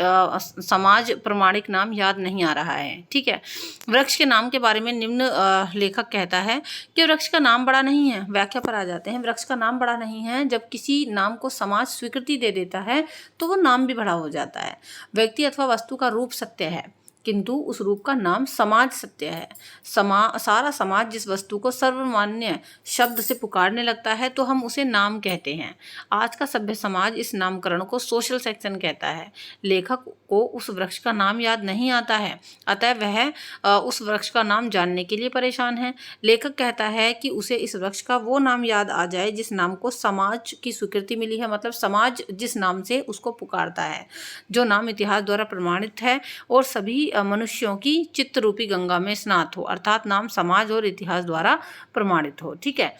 प्रमाणिक नाम याद नहीं आ रहा है। ठीक है, वृक्ष के नाम के बारे में निम्न लेखक कहता है कि वृक्ष का नाम बड़ा नहीं है। व्याख्या पर आ जाते हैं। वृक्ष का नाम बड़ा नहीं है। जब किसी नाम को समाज स्वीकृति दे देता है तो वो नाम भी बड़ा हो जाता है। व्यक्ति अथवा वस्तु का रूप सत्य है, किंतु उस रूप का नाम समाज सत्य है। सारा समाज जिस वस्तु को सर्वमान्य शब्द से पुकारने लगता है तो हम उसे नाम कहते हैं। आज का सभ्य समाज इस नामकरण को सोशल सेक्शन कहता है। लेखक को उस वृक्ष का नाम याद नहीं आता है, अतः वह उस वृक्ष का नाम जानने के लिए परेशान है। लेखक कहता है कि उसे इस वृक्ष का वो नाम याद आ जाए जिस नाम को समाज की स्वीकृति मिली है, मतलब समाज जिस नाम से उसको पुकारता है, जो नाम इतिहास द्वारा प्रमाणित है और सभी मनुष्यों की चित्त रूपी गंगा में स्नात हो, अर्थात नाम समाज और इतिहास द्वारा प्रमाणित हो। ठीक है,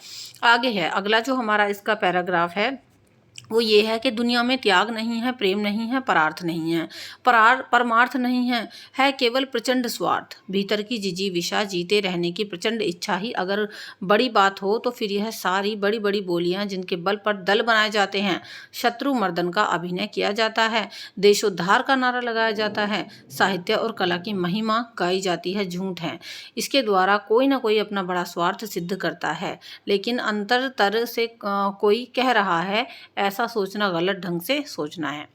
आगे है अगला जो हमारा इसका पैराग्राफ है वो ये है कि दुनिया में त्याग नहीं है, प्रेम नहीं है, परार्थ नहीं है, परमार्थ नहीं है केवल प्रचंड स्वार्थ। भीतर की जिजीविषा, जीते रहने की प्रचंड इच्छा ही अगर बड़ी बात हो तो फिर यह सारी बड़ी बड़ी बोलियां जिनके बल पर दल बनाए जाते हैं, शत्रु मर्दन का अभिनय किया जाता है, देशोद्धार का नारा लगाया जाता है, साहित्य और कला की महिमा गाई जाती है, झूठ है। इसके द्वारा कोई ना कोई अपना बड़ा स्वार्थ सिद्ध करता है, लेकिन अंतरतर से कोई कह रहा है, ऐसा सोचना गलत ढंग से सोचना है।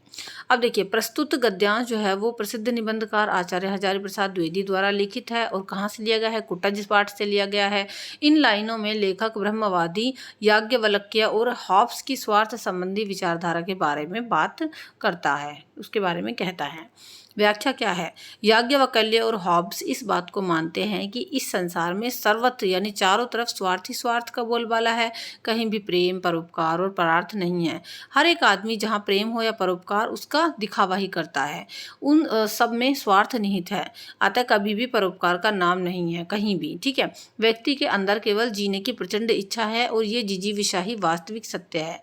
अब देखिए, प्रस्तुत गद्यांश जो है वो प्रसिद्ध निबंधकार आचार्य हजारी प्रसाद द्विवेदी द्वारा लिखित है और कहाँ से लिया गया है? कुटज पाठ से लिया गया है। इन लाइनों में लेखक ब्रह्मवादी याज्ञवल्क्य और हॉब्स की स्वार्थ संबंधी विचारधारा के बारे में बात करता है, उसके बारे में कहता है। व्याख्या क्या है? याज्ञवल्क्य और हॉब्स इस बात को मानते हैं कि इस संसार में सर्वत्र यानी चारों तरफ स्वार्थ ही स्वार्थ का बोलबाला है, कहीं भी प्रेम, परोपकार और परार्थ नहीं है। हर एक आदमी जहाँ प्रेम हो या परोपकार उसका दिखावा ही करता है, उन सब में स्वार्थ निहित है, अतः कभी भी परोपकार का नाम नहीं है कहीं भी। ठीक है, व्यक्ति के अंदर केवल जीने की प्रचंड इच्छा है और ये जिजीविषा ही वास्तविक सत्य है।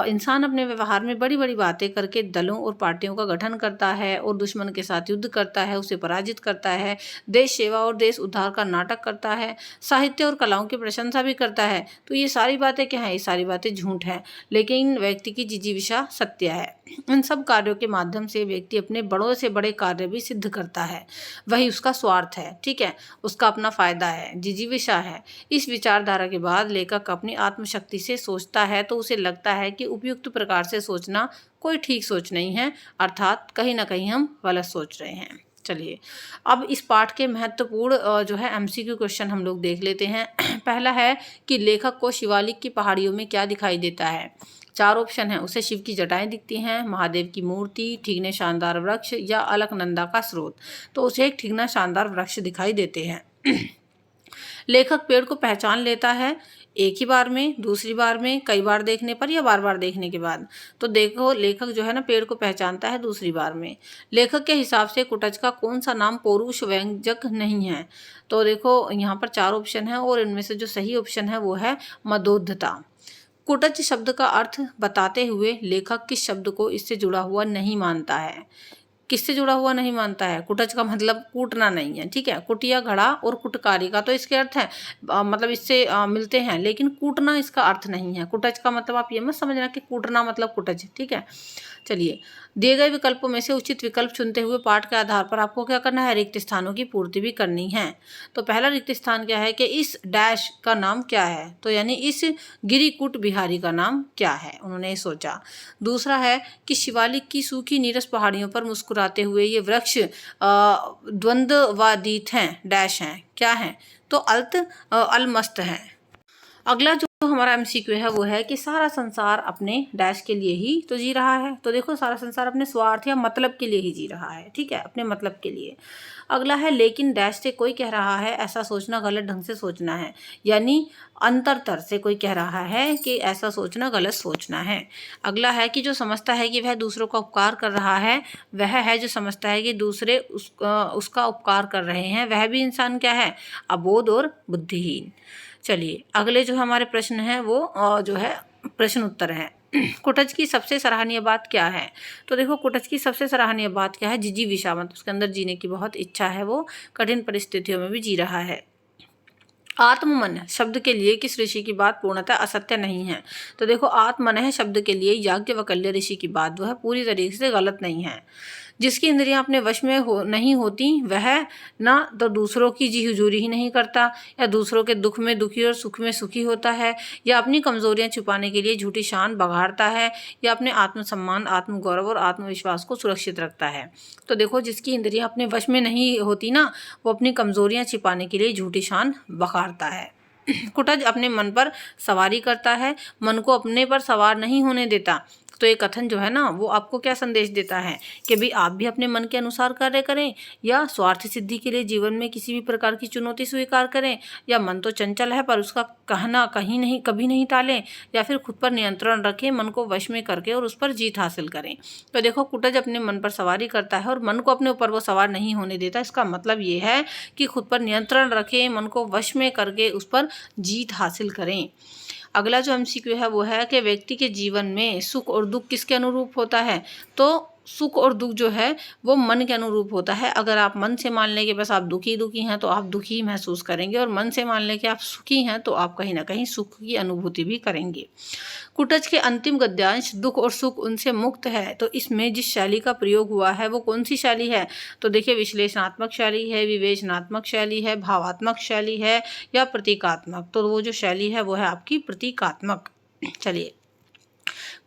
इंसान अपने व्यवहार में बड़ी बड़ी बातें करके दलों और पार्टियों का गठन करता है और दुश्मन के साथ युद्ध करता है, उसे पराजित करता है, देश सेवा और देश उद्धार का नाटक करता है, साहित्य और कलाओं की प्रशंसा भी करता है। तो ये सारी बातें क्या हैं? ये सारी बातें झूठ हैं, लेकिन व्यक्ति की जिजीविषा सत्य है। इन सब कार्यों के माध्यम से व्यक्ति अपने बड़ों से बड़े कार्य भी सिद्ध करता है, वही उसका स्वार्थ है। ठीक है, उसका अपना फायदा है, जिजीविषा है। इस विचारधारा के बाद लेखक अपनी आत्मशक्ति से सोचता है तो उसे लगता है कि उपयुक्त प्रकार से सोचना कोई ठीक सोच नहीं है, अर्थात कहीं ना कहीं हम गलत सोच रहे हैं। चलिए, अब इस पाठ के महत्वपूर्ण जो है एमसीक्यू क्वेश्चन हम लोग देख लेते हैं। पहला है कि लेखक को शिवालिक की पहाड़ियों में क्या दिखाई देता है? 4 ऑप्शन है। उसे शिव की जटाएं दिखती हैं, महादेव की मूर्ति, ठीकने शानदार वृक्ष या अलकनंदा का स्रोत। तो उसे एक ठीकना शानदार वृक्ष दिखाई देते हैं। लेखक पेड़ को पहचान लेता है एक ही बार में, दूसरी बार में, कई बार देखने पर या बार बार देखने के बाद? तो देखो, लेखक जो है ना पेड़ को पहचानता है दूसरी बार में। लेखक के हिसाब से कुटज का कौन सा नाम पौरुष व्यंजक नहीं है? तो देखो यहाँ पर 4 ऑप्शन है और इनमें से जो सही ऑप्शन है वो है मदोद्धता। कुटज शब्द का अर्थ बताते हुए लेखक किस शब्द को इससे जुड़ा हुआ नहीं मानता है? किससे जुड़ा हुआ नहीं मानता है? कुटज का मतलब कूटना नहीं है। ठीक है, कुटिया, घड़ा और कुटकारी का तो इसके अर्थ है मतलब इससे मिलते हैं, लेकिन कूटना इसका अर्थ नहीं है। कुटज का मतलब आप ये मत समझना कि कूटना मतलब कुटज। ठीक है, चलिए, दिए गए विकल्पों में से उचित विकल्प चुनते हुए पाठ के आधार पर आपको क्या करना है? रिक्त स्थानों की पूर्ति भी करनी है। तो पहला रिक्त स्थान क्या है कि इस डैश का नाम क्या है? तो यानी इस गिरिकूट बिहारी का नाम क्या है, उन्होंने सोचा। दूसरा है कि शिवालिक की सूखी नीरस पहाड़ियों पर मुस्कुराते हुए ये वृक्ष द्वंद्वातीत हैं, डैश हैं, क्या है? तो अलमस्त हैं। अगला जो हमारा एमसीक्यू है वो है कि सारा संसार अपने डैश के लिए ही तो जी रहा है। तो देखो, सारा संसार अपने स्वार्थ या मतलब के लिए ही जी रहा है। ठीक है, अपने मतलब के लिए। अगला है लेकिन डैश से कोई कह रहा है, ऐसा सोचना गलत ढंग से सोचना है, यानी अंतरतर से कोई कह रहा है कि ऐसा सोचना गलत सोचना है। अगला है कि जो समझता है कि वह दूसरों का उपकार कर रहा है, वह है जो समझता है कि दूसरे उसका उपकार कर रहे हैं, वह भी इंसान क्या है? अबोध और बुद्धिहीन। चलिए, अगले जो हमारे प्रश्न हैं वो जो है प्रश्न उत्तर है। कुटज की सबसे सराहनीय बात क्या है? तो देखो, कुटज की सबसे सराहनीय बात क्या है? जिजीविषा, मतलब उसके अंदर जीने की बहुत इच्छा है, वो कठिन परिस्थितियों में भी जी रहा है। आत्ममन शब्द के लिए किस ऋषि की बात पूर्णतः असत्य नहीं है? तो देखो, आत्मनः शब्द के लिए याज्ञवल्क्य ऋषि की बात जो है पूरी तरीके से गलत नहीं है। जिसकी इंद्रियां अपने वश में नहीं होती वह ना तो दूसरों की जी हुजूरी ही नहीं करता, या दूसरों के दुख में दुखी और सुख में सुखी होता है, या अपनी कमजोरियां छुपाने के लिए झूठी शान बघाड़ता है, या अपने आत्मसम्मान, आत्मगौरव और आत्मविश्वास को सुरक्षित रखता है। तो देखो, जिसकी इंद्रियां अपने वश में नहीं होती ना, वो अपनी कमजोरियां छिपाने के लिए झूठी शान बघाड़ता है। कुटज अपने मन पर सवारी करता है, मन को अपने पर सवार नहीं होने देता। तो ये कथन जो है ना वो आपको क्या संदेश देता है कि भाई आप भी अपने मन के अनुसार कार्य करें, या स्वार्थ सिद्धि के लिए जीवन में किसी भी प्रकार की चुनौती स्वीकार करें, या मन तो चंचल है पर उसका कहना कभी नहीं टालें, या फिर खुद पर नियंत्रण रखें, मन को वश में करके और उस पर जीत हासिल करें। तो देखो, कुटज अपने मन पर सवारी करता है और मन को अपने ऊपर वो सवार नहीं होने देता। इसका मतलब ये है कि खुद पर नियंत्रण रखें, मन को वश में करके उस पर जीत हासिल करें। अगला जो एमसीक्यू है वो है कि व्यक्ति के जीवन में सुख और दुख किसके अनुरूप होता है। तो सुख और दुख जो है वो मन के अनुरूप होता है। अगर आप मन से मान लें कि बस आप दुखी दुखी हैं तो आप दुखी महसूस करेंगे, और मन से मान लें कि आप सुखी हैं तो आप कहीं ना कहीं सुख की अनुभूति भी करेंगे। कुटज के अंतिम गद्यांश दुख और सुख उनसे मुक्त है, तो इसमें जिस शैली का प्रयोग हुआ है वो कौन सी शैली है। तो देखिए, विश्लेषणात्मक शैली है, विवेचनात्मक शैली है, भावात्मक शैली है या प्रतीकात्मक। तो वो जो शैली है वो है आपकी प्रतीकात्मक। चलिए,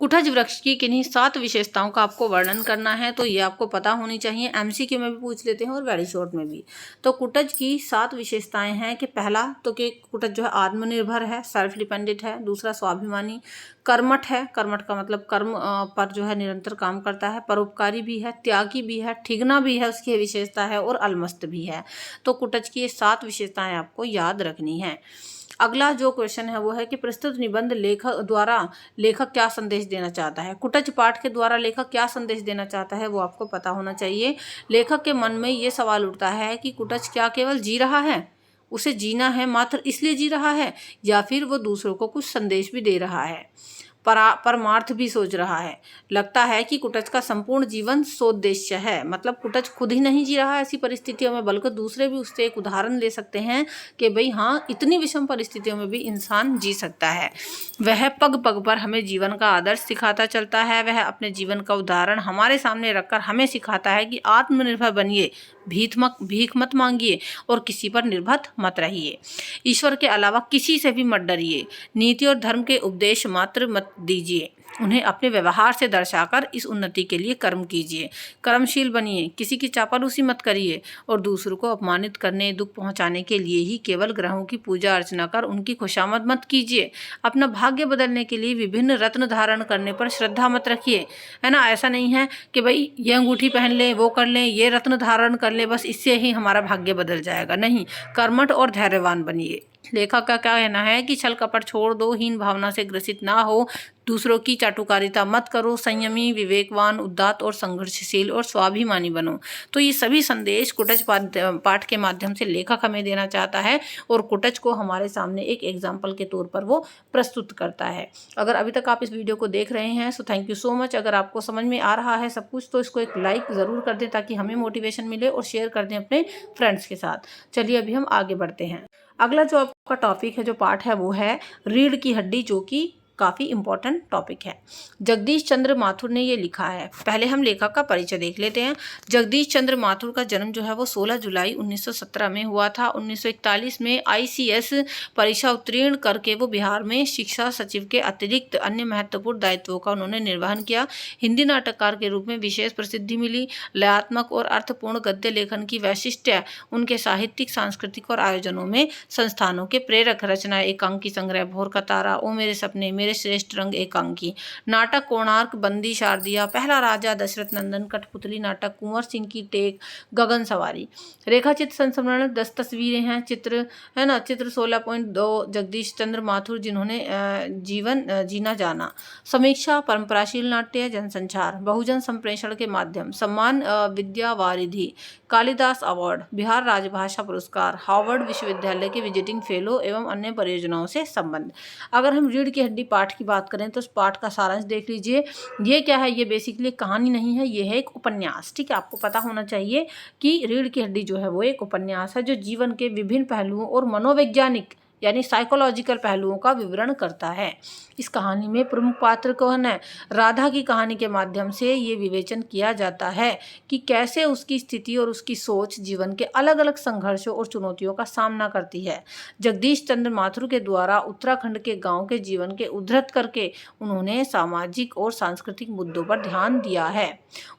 कुटज वृक्ष की किन्हीं 7 विशेषताओं का आपको वर्णन करना है, तो ये आपको पता होनी चाहिए। एमसीक्यू में भी पूछ लेते हैं और वेरी शॉर्ट में भी। तो कुटज की 7 विशेषताएं हैं कि पहला तो कि कुटज जो है आत्मनिर्भर है, सेल्फ डिपेंडेंट है। दूसरा, स्वाभिमानी, कर्मठ है, कर्मठ का मतलब कर्म पर जो है निरंतर काम करता है। परोपकारी भी है, त्यागी भी है, ठिगना भी है, उसकी विशेषता है, और अलमस्त भी है। तो कुटज की ये 7 विशेषताएं आपको याद रखनी है। अगला जो क्वेश्चन है वो है कि प्रस्तुत निबंध लेखक क्या संदेश देना चाहता है। कुटज पाठ के द्वारा लेखक क्या संदेश देना चाहता है वो आपको पता होना चाहिए। लेखक के मन में ये सवाल उठता है कि कुटज क्या केवल जी रहा है, उसे जीना है मात्र इसलिए जी रहा है, या फिर वो दूसरों को कुछ संदेश भी दे रहा है, परमार्थ भी सोच रहा है। लगता है कि कुटज का संपूर्ण जीवन सोद्देश्य है। मतलब कुटज खुद ही नहीं जी रहा है ऐसी परिस्थितियों में, बल्कि दूसरे भी उससे एक उदाहरण ले सकते हैं कि भाई हाँ, इतनी विषम परिस्थितियों में भी इंसान जी सकता है। वह पग पग पर हमें जीवन का आदर्श सिखाता चलता है। वह अपने जीवन का उदाहरण हमारे सामने रखकर हमें सिखाता है कि आत्मनिर्भर बनिए, भीख मत मांगिए और किसी पर निर्भर मत रहिए। ईश्वर के अलावा किसी से भी मत डरिए। नीति और धर्म के उपदेश मात्र मत दीजिए, उन्हें अपने व्यवहार से दर्शाकर इस उन्नति के लिए कर्म कीजिए। कर्मशील बनिए, किसी की चापलूसी मत करिए और दूसरों को अपमानित करने, दुख पहुंचाने के लिए ही केवल ग्रहों की पूजा अर्चना कर उनकी खुशामद मत कीजिए। अपना भाग्य बदलने के लिए विभिन्न रत्न धारण करने पर श्रद्धा मत रखिए, है ना। ऐसा नहीं है कि भाई ये अंगूठी पहन लें, वो कर लें, ये रत्न धारण कर लें, बस इससे ही हमारा भाग्य बदल जाएगा। नहीं, कर्मठ और धैर्यवान बनिए। लेखक का क्या कहना है कि छल कपट छोड़ दो, हीन भावना से ग्रसित ना हो, दूसरों की चाटुकारिता मत करो, संयमी, विवेकवान, उदात्त और संघर्षशील और स्वाभिमानी बनो। तो ये सभी संदेश कुटज पाठ के माध्यम से लेखक हमें देना चाहता है, और कुटज को हमारे सामने एक एग्जाम्पल के तौर पर वो प्रस्तुत करता है। अगर अभी तक आप इस वीडियो को देख रहे हैं so thank you so much. अगर आपको समझ में आ रहा है सब कुछ तो इसको एक लाइक ज़रूर कर दें ताकि हमें मोटिवेशन मिले, और शेयर कर दें अपने फ्रेंड्स के साथ। चलिए अभी हम आगे बढ़ते हैं। अगला जो आपका टॉपिक है, जो पार्ट है, वो है रीढ़ की हड्डी, जो कि काफ़ी इंपॉर्टेंट टॉपिक है। जगदीश चंद्र माथुर ने ये लिखा है। पहले हम लेखक का परिचय देख लेते हैं। जगदीश चंद्र माथुर का जन्म जो है वो 16 जुलाई 1917 में हुआ था। 1941 में ICS परीक्षा उत्तीर्ण करके वो बिहार में शिक्षा सचिव के अतिरिक्त अन्य महत्वपूर्ण दायित्वों का उन्होंने निर्वहन किया। हिंदी नाटककार के रूप में विशेष प्रसिद्धि मिली। लयात्मक और अर्थपूर्ण गद्य लेखन की वैशिष्ट्य उनके साहित्यिक, सांस्कृतिक और आयोजनों में संस्थानों के प्रेरक। रचना एकांकी संग्रह, भोर का तारा, ओ मेरे सपने, मेरे श्रेष्ठ रंग एकांकी, नाटक कोणार्क, बंदी शारदिया, पहला राजा, दशरथ नंदन, कठपुतली नाटक, कुंवर सिंह की टेक, गगन सवारी। रेखा चित्र संस्मरण 10 तस्वीरें हैं। चित्र है ना, चित्र 16.2 जगदीश चंद्र माथुर जिन्होंने जीवन जीना जाना। समीक्षा, परंपराशील नाट्य, जनसंचार, बहुजन संप्रेषण के माध्यम, सम्मान विद्या वारिधि, कालिदास अवार्ड, बिहार राजभाषा पुरस्कार, हार्वर्ड विश्वविद्यालय के विजिटिंग फेलो एवं अन्य परियोजनाओं से संबंध। अगर हम रीढ़ की हड्डी पाठ की बात करें तो उस पाठ का सारांश देख लीजिए। ये क्या है, ये बेसिकली कहानी नहीं है, ये है एक उपन्यास। ठीक है, आपको पता होना चाहिए कि रीढ़ की हड्डी जो है वो एक उपन्यास है जो जीवन के विभिन्न पहलुओं और मनोवैज्ञानिक यानी साइकोलॉजिकल पहलुओं का विवरण करता है। इस कहानी में प्रमुख पात्र कौन है? राधा की कहानी के माध्यम से ये विवेचन किया जाता है कि कैसे उसकी स्थिति और उसकी सोच जीवन के अलग अलग संघर्षों और चुनौतियों का सामना करती है। जगदीश चंद्र माथुर के द्वारा उत्तराखंड के गांव के जीवन के उद्धृत करके उन्होंने सामाजिक और सांस्कृतिक मुद्दों पर ध्यान दिया है।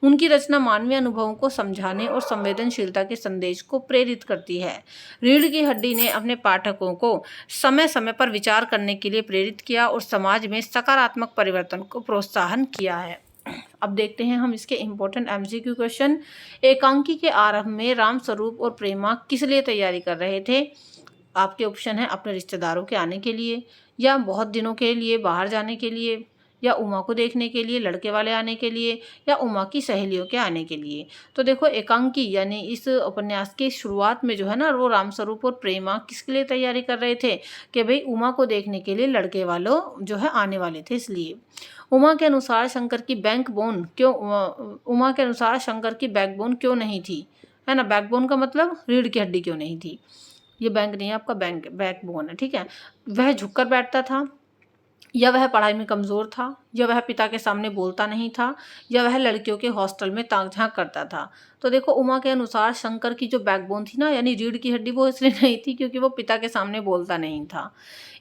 उनकी रचना मानवीय अनुभवों को समझाने और संवेदनशीलता के संदेश को प्रेरित करती है। रीढ़ की हड्डी ने अपने पाठकों को समय समय पर विचार करने के लिए प्रेरित किया और समाज में सकारात्मक परिवर्तन को प्रोत्साहन किया है। अब देखते हैं हम इसके इम्पोर्टेंट MCQ क्वेश्चन। एकांकी के आरंभ में राम स्वरूप और प्रेमा किस लिए तैयारी कर रहे थे? आपके ऑप्शन है अपने रिश्तेदारों के आने के लिए, या बहुत दिनों के लिए बाहर जाने के लिए, या उमा को देखने के लिए, लड़के वाले आने के लिए, या उमा की सहेलियों के आने के लिए। तो देखो एकांकी यानी इस उपन्यास की शुरुआत में जो है ना, वो रामस्वरूप और प्रेमा किसके लिए तैयारी कर रहे थे कि भाई उमा को देखने के लिए लड़के वालों जो है आने वाले थे। इसलिए उमा के अनुसार शंकर की बैकबोन क्यों उमा के अनुसार शंकर की बैकबोन क्यों नहीं थी, है ना। बैकबोन का मतलब रीढ़ की हड्डी क्यों नहीं थी, ये बैंक नहीं है आपका, बैंक बैकबोन है, ठीक है। वह झुककर बैठता था, या वह पढ़ाई में कमज़ोर था, या वह पिता के सामने बोलता नहीं था, या वह लड़कियों के हॉस्टल में ताक झांक करता था। तो देखो उमा के अनुसार शंकर की जो बैकबोन थी ना, यानी रीढ़ की हड्डी, वो इसलिए नहीं थी क्योंकि वो पिता के सामने बोलता नहीं था।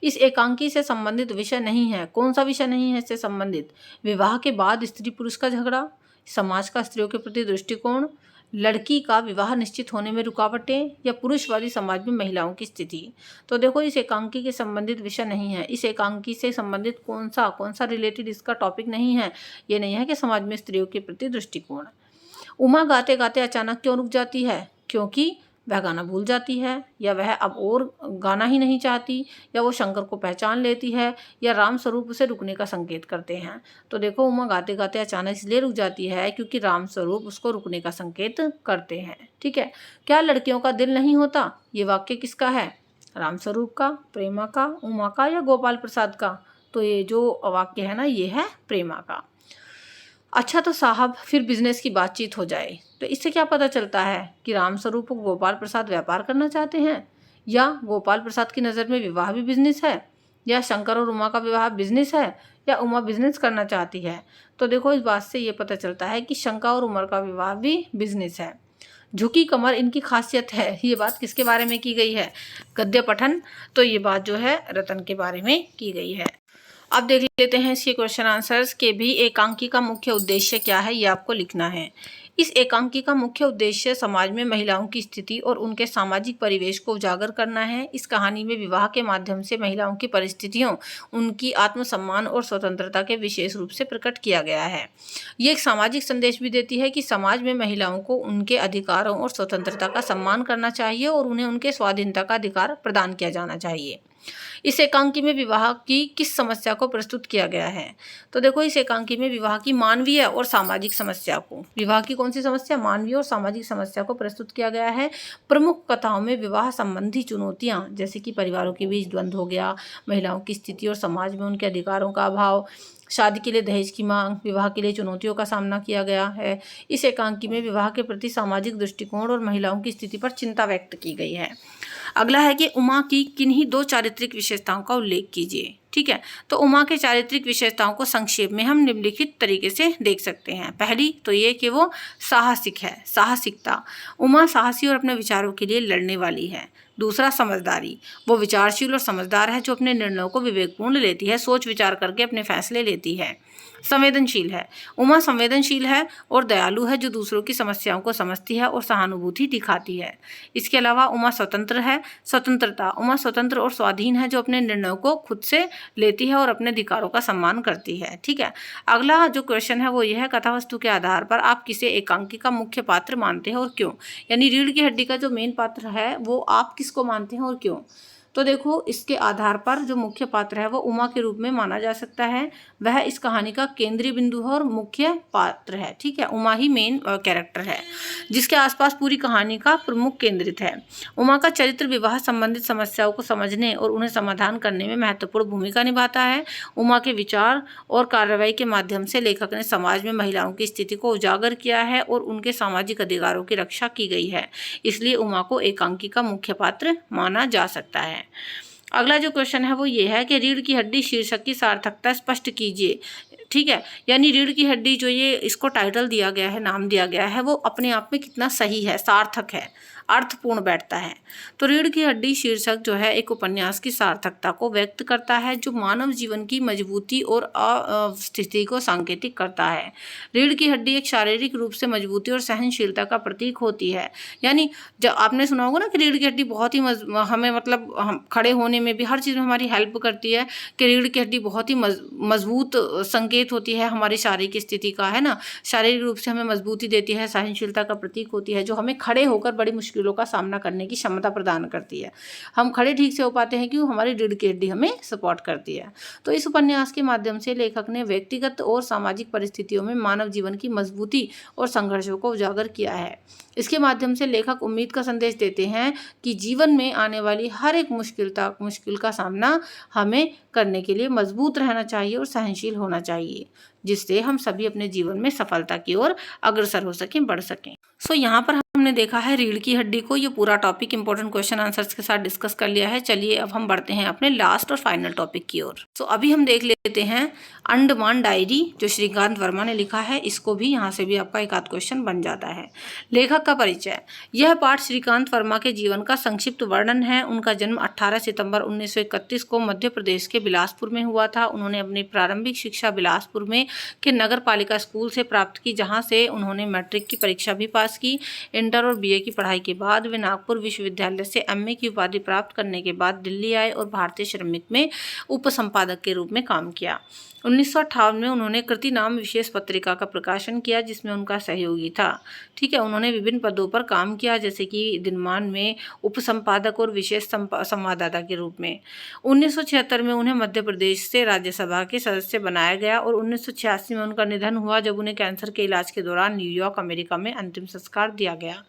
इस एकांकी से संबंधित विषय नहीं है। कौन सा विषय नहीं है इससे संबंधित? विवाह के बाद स्त्री पुरुष का झगड़ा, समाज का स्त्रियों के प्रति दृष्टिकोण, लड़की का विवाह निश्चित होने में रुकावटें, या पुरुषवादी समाज में महिलाओं की स्थिति। तो देखो इस एकांकी के संबंधित विषय नहीं है। इस एकांकी से संबंधित कौन सा रिलेटेड इसका टॉपिक नहीं है। ये नहीं है कि समाज में स्त्रियों के प्रति दृष्टिकोण। उमा गाते गाते अचानक क्यों रुक जाती है? क्योंकि वह गाना भूल जाती है, या वह अब और गाना ही नहीं चाहती, या वो शंकर को पहचान लेती है, या राम स्वरूप उसे रुकने का संकेत करते हैं। तो देखो उमा गाते गाते अचानक इसलिए रुक जाती है क्योंकि राम स्वरूप उसको रुकने का संकेत करते हैं, ठीक है। क्या लड़कियों का दिल नहीं होता? ये वाक्य किसका है? राम स्वरूप का, प्रेमा का, उमा का, या गोपाल प्रसाद का? तो ये जो वाक्य है ना, ये है प्रेमा का। अच्छा तो साहब फिर बिजनेस की बातचीत हो जाए तो इससे क्या पता चलता है कि रामस्वरूप और गोपाल प्रसाद व्यापार करना चाहते हैं, या गोपाल प्रसाद की नज़र में विवाह भी बिजनेस है, या शंकर और उमा का विवाह बिजनेस है, या उमा बिजनेस करना चाहती है। तो देखो इस बात से ये पता चलता है कि शंकर और उमर का विवाह भी बिजनेस है। झुकी कमर इनकी खासियत है। ये बात किसके बारे में की गई है? गद्य पठन। तो ये बात जो है रतन के बारे में की गई है। अब देख लेते हैं इसके क्वेश्चन आंसर्स के भी। एकांकी का मुख्य उद्देश्य क्या है, ये आपको लिखना है। इस एकांकी का मुख्य उद्देश्य समाज में महिलाओं की स्थिति और उनके सामाजिक परिवेश को उजागर करना है। इस कहानी में विवाह के माध्यम से महिलाओं की परिस्थितियों, उनकी आत्मसम्मान और स्वतंत्रता के विशेष रूप से प्रकट किया गया है। ये एक सामाजिक संदेश भी देती है कि समाज में महिलाओं को उनके अधिकारों और स्वतंत्रता का सम्मान करना चाहिए और उन्हें उनके स्वाधीनता का अधिकार प्रदान किया जाना चाहिए। इस एकांकी में विवाह की किस समस्या को प्रस्तुत किया गया है? तो देखो इस एकांकी में विवाह की मानवीय और सामाजिक समस्या को, विवाह की कौन सी समस्या? मानवीय और सामाजिक समस्या को प्रस्तुत किया गया है। प्रमुख कथाओं में विवाह संबंधी चुनौतियां, जैसे कि परिवारों के बीच द्वंद्व हो गया, महिलाओं की स्थिति और समाज में उनके अधिकारों का अभाव, शादी के लिए दहेज की मांग, विवाह के लिए चुनौतियों का सामना किया गया है। इस एकांकी में विवाह के प्रति सामाजिक दृष्टिकोण और महिलाओं की स्थिति पर चिंता व्यक्त की गई है। अगला है कि उमा की किन्हीं दो चारित्रिक विशेषताओं का उल्लेख कीजिए। ठीक है, तो उमा के चारित्रिक विशेषताओं को संक्षेप में हम निम्नलिखित तरीके से देख सकते हैं। पहली तो ये कि वो साहसिक है, साहसिकता। उमा साहसी और अपने विचारों के लिए लड़ने वाली है। दूसरा समझदारी, वो विचारशील और समझदार है जो अपने निर्णयों को विवेकपूर्ण लेती है, सोच विचार करके अपने फैसले लेती है। संवेदनशील है, उमा संवेदनशील है और दयालु है जो दूसरों की समस्याओं को समझती है और सहानुभूति दिखाती है। इसके अलावा उमा स्वतंत्र है, स्वतंत्रता, उमा स्वतंत्र और स्वाधीन है जो अपने निर्णयों को खुद से लेती है और अपने अधिकारों का सम्मान करती है। ठीक है, अगला जो क्वेश्चन है वो यह है, कथावस्तु के आधार पर आप किसे एकांकी का मुख्य पात्र मानते हैं और क्यों? यानी रीढ़ की हड्डी का जो मेन पात्र है वो आप किसको मानते हैं और क्यों? तो देखो इसके आधार पर जो मुख्य पात्र है वो उमा के रूप में माना जा सकता है। वह इस कहानी का केंद्रीय बिंदु है और मुख्य पात्र है। ठीक है, उमा ही मेन कैरेक्टर है जिसके आसपास पूरी कहानी का प्रमुख केंद्रित है। उमा का चरित्र विवाह संबंधित समस्याओं को समझने और उन्हें समाधान करने में महत्वपूर्ण भूमिका निभाता है। उमा के विचार और कार्रवाई के माध्यम से लेखक ने समाज में महिलाओं की स्थिति को उजागर किया है और उनके सामाजिक अधिकारों की रक्षा की गई है। इसलिए उमा को एकांकी का मुख्य पात्र माना जा सकता है। अगला जो क्वेश्चन है वो ये है कि रीढ़ की हड्डी शीर्षक की सार्थकता स्पष्ट कीजिए। ठीक है, यानी रीढ़ की हड्डी जो ये इसको टाइटल दिया गया है, नाम दिया गया है, वो अपने आप में कितना सही है, सार्थक है, अर्थपूर्ण बैठता है। तो रीढ़ की हड्डी शीर्षक जो है एक उपन्यास की सार्थकता को व्यक्त करता है जो मानव जीवन की मजबूती और स्थिति को सांकेतिक करता है। रीढ़ की हड्डी एक शारीरिक रूप से मजबूती और सहनशीलता का प्रतीक होती है। यानी जब आपने सुना होगा ना कि रीढ़ की हड्डी बहुत ही हमें मतलब हम खड़े होने में भी हर चीज़ में हमारी हेल्प करती है, कि रीढ़ की हड्डी बहुत ही मजबूत संकेत संकेत होती है हमारी शारीरिक स्थिति का, है ना, शारीरिक रूप से हमें मजबूती देती है, सहनशीलता का प्रतीक होती है, जो हमें खड़े होकर बड़ी मुश्किलों का सामना करने की क्षमता प्रदान करती है। हम खड़े ठीक से हो पाते हैं क्यों? हमारी रीढ़ की हड्डी हमें सपोर्ट करती है। तो इस उपन्यास के माध्यम से लेखक ने व्यक्तिगत और सामाजिक परिस्थितियों में मानव जीवन की मजबूती और संघर्षों को उजागर किया है। इसके माध्यम से लेखक उम्मीद का संदेश देते हैं कि जीवन में आने वाली हर एक मुश्किल का सामना हमें करने के लिए मजबूत रहना चाहिए और सहनशील होना चाहिए, जिससे हम सभी अपने जीवन में सफलता की ओर अग्रसर हो सकें, बढ़ सकें। सो यहाँ पर हमने देखा है रीढ़ की हड्डी को, ये पूरा टॉपिक इंपॉर्टेंट क्वेश्चन आंसर्स के साथ डिस्कस कर लिया है। चलिए अब हम बढ़ते हैं अपने लास्ट और फाइनल टॉपिक की ओर। सो अभी हम देख लेते हैं अंडमान डायरी, जो श्रीकांत वर्मा ने लिखा है। इसको भी यहाँ से भी आपका एक आध क्वेश्चन बन जाता है। लेखक का परिचय। यह पाठ श्रीकांत वर्मा के जीवन का संक्षिप्त वर्णन है। उनका जन्म 18 सितंबर 1931 को मध्य प्रदेश के बिलासपुर में हुआ था। उन्होंने अपनी प्रारंभिक शिक्षा बिलासपुर में के नगर पालिका स्कूल से प्राप्त की, जहाँ से उन्होंने मैट्रिक की परीक्षा भी पास की। इंटर और बीए की पढ़ाई के बाद वे नागपुर विश्वविद्यालय से एमए की उपाधि प्राप्त करने के बाद दिल्ली आए और भारतीय श्रमिक में उपसंपादक के रूप में काम किया। 1958 में उन्होंने कृति नाम विशेष पत्रिका का प्रकाशन किया, जिसमें उनका सहयोगी था। ठीक है, उन्होंने विभिन्न पदों पर काम किया, जैसे कि दिनमान में उपसंपादक और विशेष संवाददाता के रूप में। 1976 में उन्हें मध्य प्रदेश से राज्यसभा के सदस्य बनाया गया और 1986 में उनका निधन हुआ, जब उन्हें कैंसर के इलाज के दौरान न्यूयॉर्क, अमेरिका में अंतिम संस्कार दिया गया।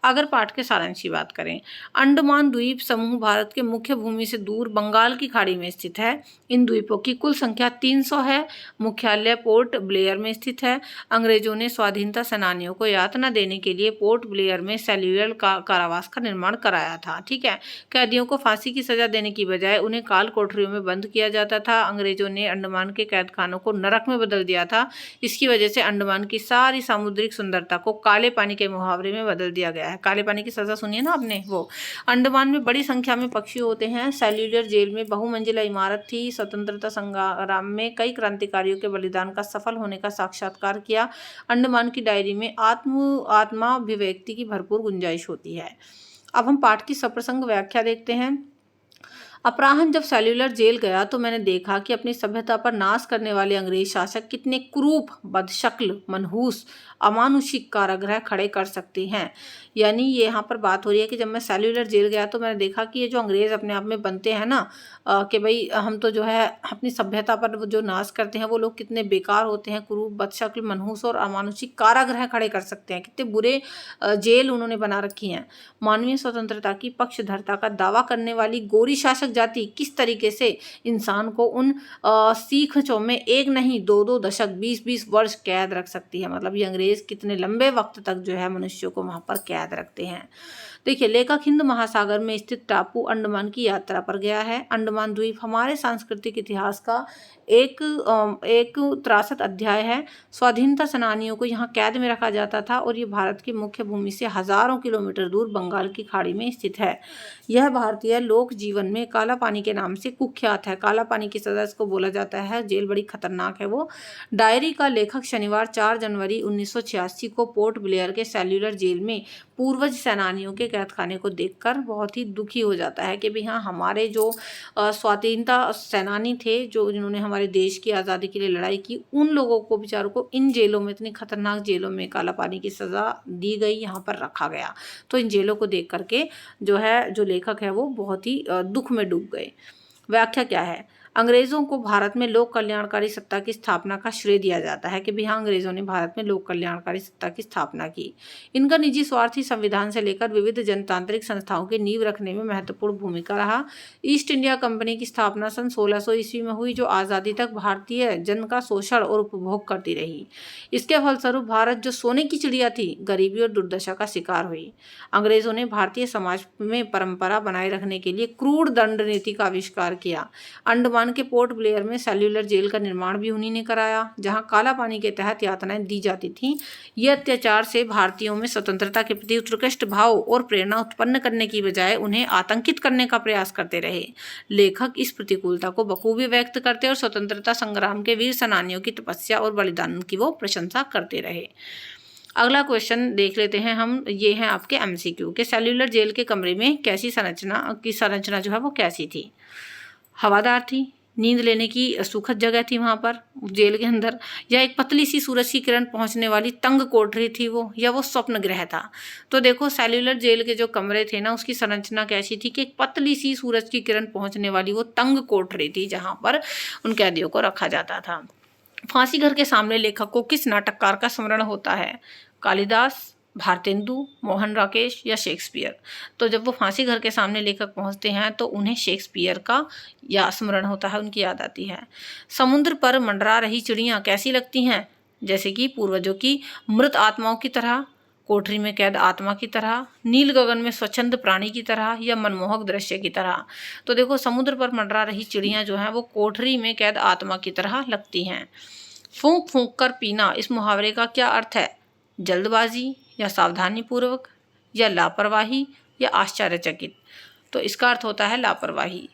अगर पाठ के सारांश की बात करें, अंडमान द्वीप समूह भारत के मुख्य भूमि से दूर बंगाल की खाड़ी में स्थित है। इन द्वीपों की कुल संख्या 300 है। मुख्यालय पोर्ट ब्लेयर में स्थित है। अंग्रेजों ने स्वाधीनता सेनानियों को यातना देने के लिए पोर्ट ब्लेयर में सेल्युलर कारावास का निर्माण कराया था। ठीक है, कैदियों को फांसी की सजा देने की बजाय उन्हें काल कोठरियों में बंद किया जाता था। अंग्रेजों ने अंडमान के कैद खानों को नरक में बदल दिया था। इसकी वजह से अंडमान की सारी सामुद्रिक सुंदरता को काले पानी के मुहावरे में बदल दिया गया है। काले पानी की सजा सुनिए ना आपने, वो। अंडमान में बड़ी संख्या में पक्षी होते हैं। सेल्युलर जेल में बहुमंजिला इमारत थी। स्वतंत्रता संग्राम में कई क्रांतिकारियों के बलिदान का सफल होने का साक्षात्कार किया। अंडमान की डायरी में आत्माभिव्यक्ति की भरपूर गुंजाइश होती है। अब हम पाठ की सप्रसंग व्याख्या देखते हैं। अपराहन जब सेल्युलर जेल गया तो मैंने देखा कि अपनी सभ्यता पर नाश करने वाले अंग्रेज शासक कितने क्रूप, बदशक्ल, मनहूस, अमानुषिक कारागृह खड़े कर सकते हैं। यानी ये यहाँ पर बात हो रही है कि जब मैं सेल्युलर जेल गया तो मैंने देखा कि ये जो अंग्रेज अपने आप में बनते हैं ना, कि भाई हम तो जो है अपनी सभ्यता पर जो नाश करते हैं वो लोग कितने बेकार होते हैं, क्रूप, बदशक्ल, मनहूस और अमानुषिक कारागृह खड़े कर सकते हैं। कितने बुरे जेल उन्होंने बना रखी हैं। मानवीय स्वतंत्रता की पक्षधरता का दावा करने वाली गोरी शासक जाति किस तरीके से इंसान को उन सीखचों में एक नहीं 2-2 दशक, 20-20 वर्ष कैद रख सकती है। मतलब ये अंग्रेज कितने लंबे वक्त तक जो है मनुष्यों को वहां पर कैद रखते हैं। देखिए, लेखक हिंद महासागर में स्थित टापू अंडमान की यात्रा पर गया है। अंडमान द्वीप हमारे सांस्कृतिक इतिहास का एक त्रासद अध्याय है। स्वाधीनता सेनानियों को यहाँ कैद में रखा जाता था और ये भारत की मुख्य भूमि से हजारों किलोमीटर दूर बंगाल की खाड़ी में स्थित है। यह भारतीय लोक जीवन में काला पानी के नाम से कुख्यात है। काला पानी की सजा इसको बोला जाता है। जेल बड़ी खतरनाक है वो। डायरी का लेखक शनिवार 4 जनवरी 1986 को पोर्ट ब्लेयर के सेल्युलर जेल में पूर्वज सेनानियों के कैद खाने को देखकर बहुत ही दुखी हो जाता है कि भाई हाँ, हमारे जो स्वाधीनता सेनानी थे, जो जिन्होंने हमारे देश की आज़ादी के लिए लड़ाई की, उन लोगों को बेचारों को इन जेलों में, इतनी खतरनाक जेलों में काला पानी की सज़ा दी गई, यहाँ पर रखा गया। तो इन जेलों को देख करके जो लेखक है वो बहुत ही दुख में डूब गए। व्याख्या क्या है? अंग्रेजों को भारत में लोक कल्याणकारी सत्ता की स्थापना का श्रेय दिया जाता है कि भी हाँ, अंग्रेजों ने भारत में लोक कल्याणकारी सत्ता की स्थापना की। इनका निजी स्वार्थ ही संविधान से लेकर विविध जनतांत्रिक संस्थाओं की नींव रखने में महत्वपूर्ण भूमिका रहा। ईस्ट इंडिया कंपनी की स्थापना सन 1600 ईस्वी में हुई, जो आज़ादी तक भारतीय जन का शोषण और उपभोग करती रही। इसके फलस्वरूप भारत जो सोने की चिड़िया थी, गरीबी और दुर्दशा का शिकार हुई। अंग्रेजों ने भारतीय समाज में परंपरा बनाए रखने के लिए क्रूर दंड नीति का आविष्कार किया। अंडमान के पोर्ट ब्लेयर में सेल्युलर जेल का निर्माण भी उन्हीं ने कराया, जहां काला पानी के तहत यातनाएं दी जाती थीं। ये अत्याचार से भारतीयों में स्वतंत्रता के प्रति उत्कृष्ट भाव और प्रेरणा उत्पन्न करने की बजाय उन्हें आतंकित करने का प्रयास करते रहे। लेखक इस प्रतिकूलता को बखूबी व्यक्त करते और स्वतंत्रता संग्राम के वीर सेनानियों की तपस्या और बलिदान की वो प्रशंसा करते रहे। अगला क्वेश्चन देख लेते हैं हम। ये है आपके MCQ के, सेल्युलर जेल के कमरे में कैसी संरचना जो है वो कैसी थी? हवादार थी, नींद लेने की सुखद जगह थी वहाँ पर जेल के अंदर, या एक पतली सी सूरज की किरण पहुँचने वाली तंग कोठरी थी वो, या वो स्वप्न गृह था। तो देखो सेल्युलर जेल के जो कमरे थे ना, उसकी संरचना कैसी थी कि एक पतली सी सूरज की किरण पहुँचने वाली वो तंग कोठरी थी जहाँ पर उन कैदियों को रखा जाता था। फांसी घर के सामने लेखक को किस नाटककार का स्मरण होता है? कालिदास, भारतेंदु, मोहन राकेश या शेक्सपियर। तो जब वो फांसी घर के सामने लेखक पहुंचते हैं तो उन्हें शेक्सपियर का या स्मरण होता है, उनकी याद आती है। समुद्र पर मंडरा रही चिड़ियाँ कैसी लगती हैं? जैसे कि पूर्वजों की मृत आत्माओं की तरह, कोठरी में कैद आत्मा की तरह, नील गगन में स्वच्छंद प्राणी की तरह, या मनमोहक दृश्य की तरह। तो देखो समुद्र पर मंडरा रही चिड़ियाँ जो हैं वो कोठरी में कैद आत्मा की तरह लगती हैं। फूंक फूंक कर पीना, इस मुहावरे का क्या अर्थ है? जल्दबाजी, या सावधानी पूर्वक, या लापरवाही, या आश्चर्यचकित। तो इसका अर्थ होता है लापरवाही।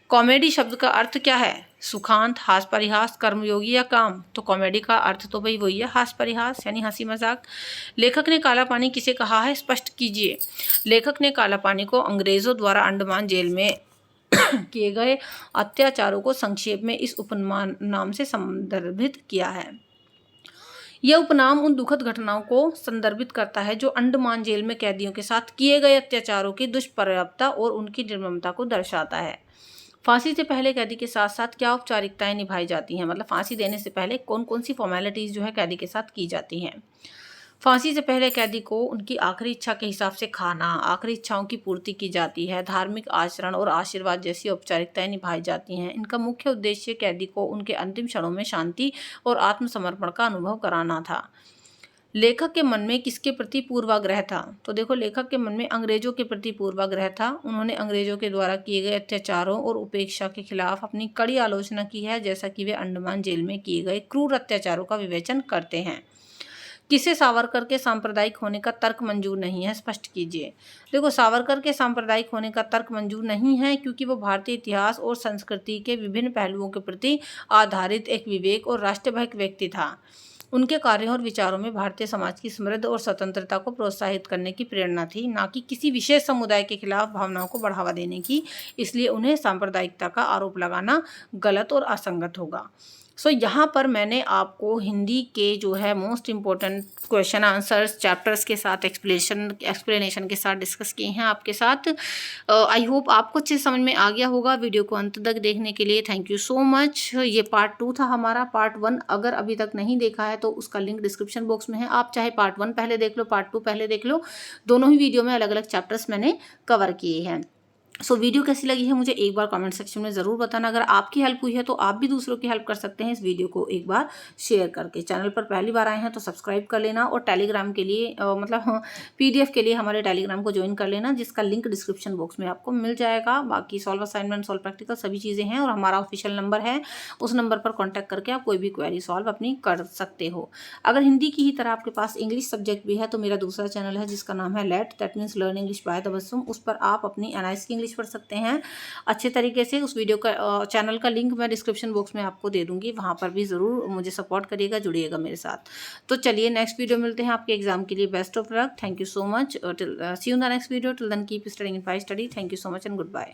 कॉमेडी शब्द का अर्थ क्या है? सुखांत, हास परिहास, कर्मयोगी या काम। तो कॉमेडी का अर्थ तो भाई वही है, हास परिहास यानी हंसी मजाक। लेखक ने काला पानी किसे कहा है? स्पष्ट कीजिए। लेखक ने काला पानी को अंग्रेजों द्वारा अंडमान जेल में किए गए अत्याचारों को संक्षेप में इस उपनाम नाम से संदर्भित किया है। यह उपनाम उन दुखद घटनाओं को संदर्भित करता है जो अंडमान जेल में कैदियों के साथ किए गए अत्याचारों की दुष्पर्याप्तता और उनकी निर्ममता को दर्शाता है। फांसी से पहले कैदी के साथ साथ क्या औपचारिकताएं निभाई जाती हैं? मतलब फांसी देने से पहले कौन कौन सी फॉर्मेलिटीज जो है कैदी के साथ की जाती हैं। फांसी से पहले कैदी को उनकी आखिरी इच्छा के हिसाब से खाना, आखिरी इच्छाओं की पूर्ति की जाती है। धार्मिक आचरण और आशीर्वाद जैसी औपचारिकताएं निभाई जाती हैं। इनका मुख्य उद्देश्य कैदी को उनके अंतिम क्षणों में शांति और आत्मसमर्पण का अनुभव कराना था। लेखक के मन में किसके प्रति पूर्वाग्रह था? तो देखो लेखक के मन में अंग्रेजों के प्रति पूर्वाग्रह था। उन्होंने अंग्रेजों के द्वारा किए गए अत्याचारों और उपेक्षा के खिलाफ अपनी कड़ी आलोचना की है, जैसा कि वे अंडमान जेल में किए गए क्रूर अत्याचारों का विवेचन करते हैं। किसे सावरकर के सांप्रदायिक होने का तर्क मंजूर नहीं है? स्पष्ट कीजिए। देखो सावरकर के सांप्रदायिक होने का तर्क मंजूर नहीं है क्योंकि वो भारतीय इतिहास और संस्कृति के विभिन्न पहलुओं के प्रति आधारित एक विवेक और राष्ट्रभक्त व्यक्ति था। उनके कार्यों और विचारों में भारतीय समाज की समृद्ध और स्वतंत्रता को प्रोत्साहित करने की प्रेरणा थी, ना कि किसी विशेष समुदाय के खिलाफ भावनाओं को बढ़ावा देने की। इसलिए उन्हें सांप्रदायिकता का आरोप लगाना गलत और असंगत होगा। सो यहाँ पर मैंने आपको हिंदी के जो है most important question answers chapters के साथ एक्सप्लेनेशन के साथ डिस्कस किए हैं आपके साथ। आई होप आपको अच्छे समझ में आ गया होगा। वीडियो को अंत तक देखने के लिए थैंक यू सो मच। ये पार्ट 2 था हमारा। पार्ट 1 अगर अभी तक नहीं देखा है तो उसका लिंक डिस्क्रिप्शन बॉक्स में है। आप चाहे पार्ट 1 पहले देख लो, पार्ट 2 पहले देख लो। दोनों ही वीडियो में अलग अलग चैप्टर्स मैंने कवर किए हैं। सो वीडियो कैसी लगी है मुझे एक बार कमेंट सेक्शन में ज़रूर बताना। अगर आपकी हेल्प हुई है तो आप भी दूसरों की हेल्प कर सकते हैं इस वीडियो को एक बार शेयर करके। चैनल पर पहली बार आए हैं तो सब्सक्राइब कर लेना और टेलीग्राम के लिए PDF के लिए हमारे टेलीग्राम को ज्वाइन कर लेना, जिसका लिंक डिस्क्रिप्शन बॉक्स में आपको मिल जाएगा। बाकी सॉल्व असाइनमेंट, सॉल्व प्रैक्टिकल सभी चीज़ें हैं और हमारा ऑफिशियल नंबर है, उस नंबर पर कॉन्टैक्ट करके आप कोई भी क्वेरी सॉल्व अपनी कर सकते हो। अगर हिंदी की ही तरह आपके पास इंग्लिश सब्जेक्ट भी है तो मेरा दूसरा चैनल है जिसका नाम है let, that means learn English by Tabassum. उस पर आप अपनी NIC की इंग्लिश पढ़ सकते हैं अच्छे तरीके से। उस वीडियो का चैनल का लिंक मैं डिस्क्रिप्शन बॉक्स में आपको दे दूंगी, वहां पर भी ज़रूर मुझे सपोर्ट करिएगा, जुड़िएगा मेरे साथ। तो चलिए नेक्स्ट वीडियो मिलते हैं आपके एग्जाम के लिए। Best of luck, thank you so much, see you in the next video. Till then keep studying in 5 study. Thank you so much and good bye.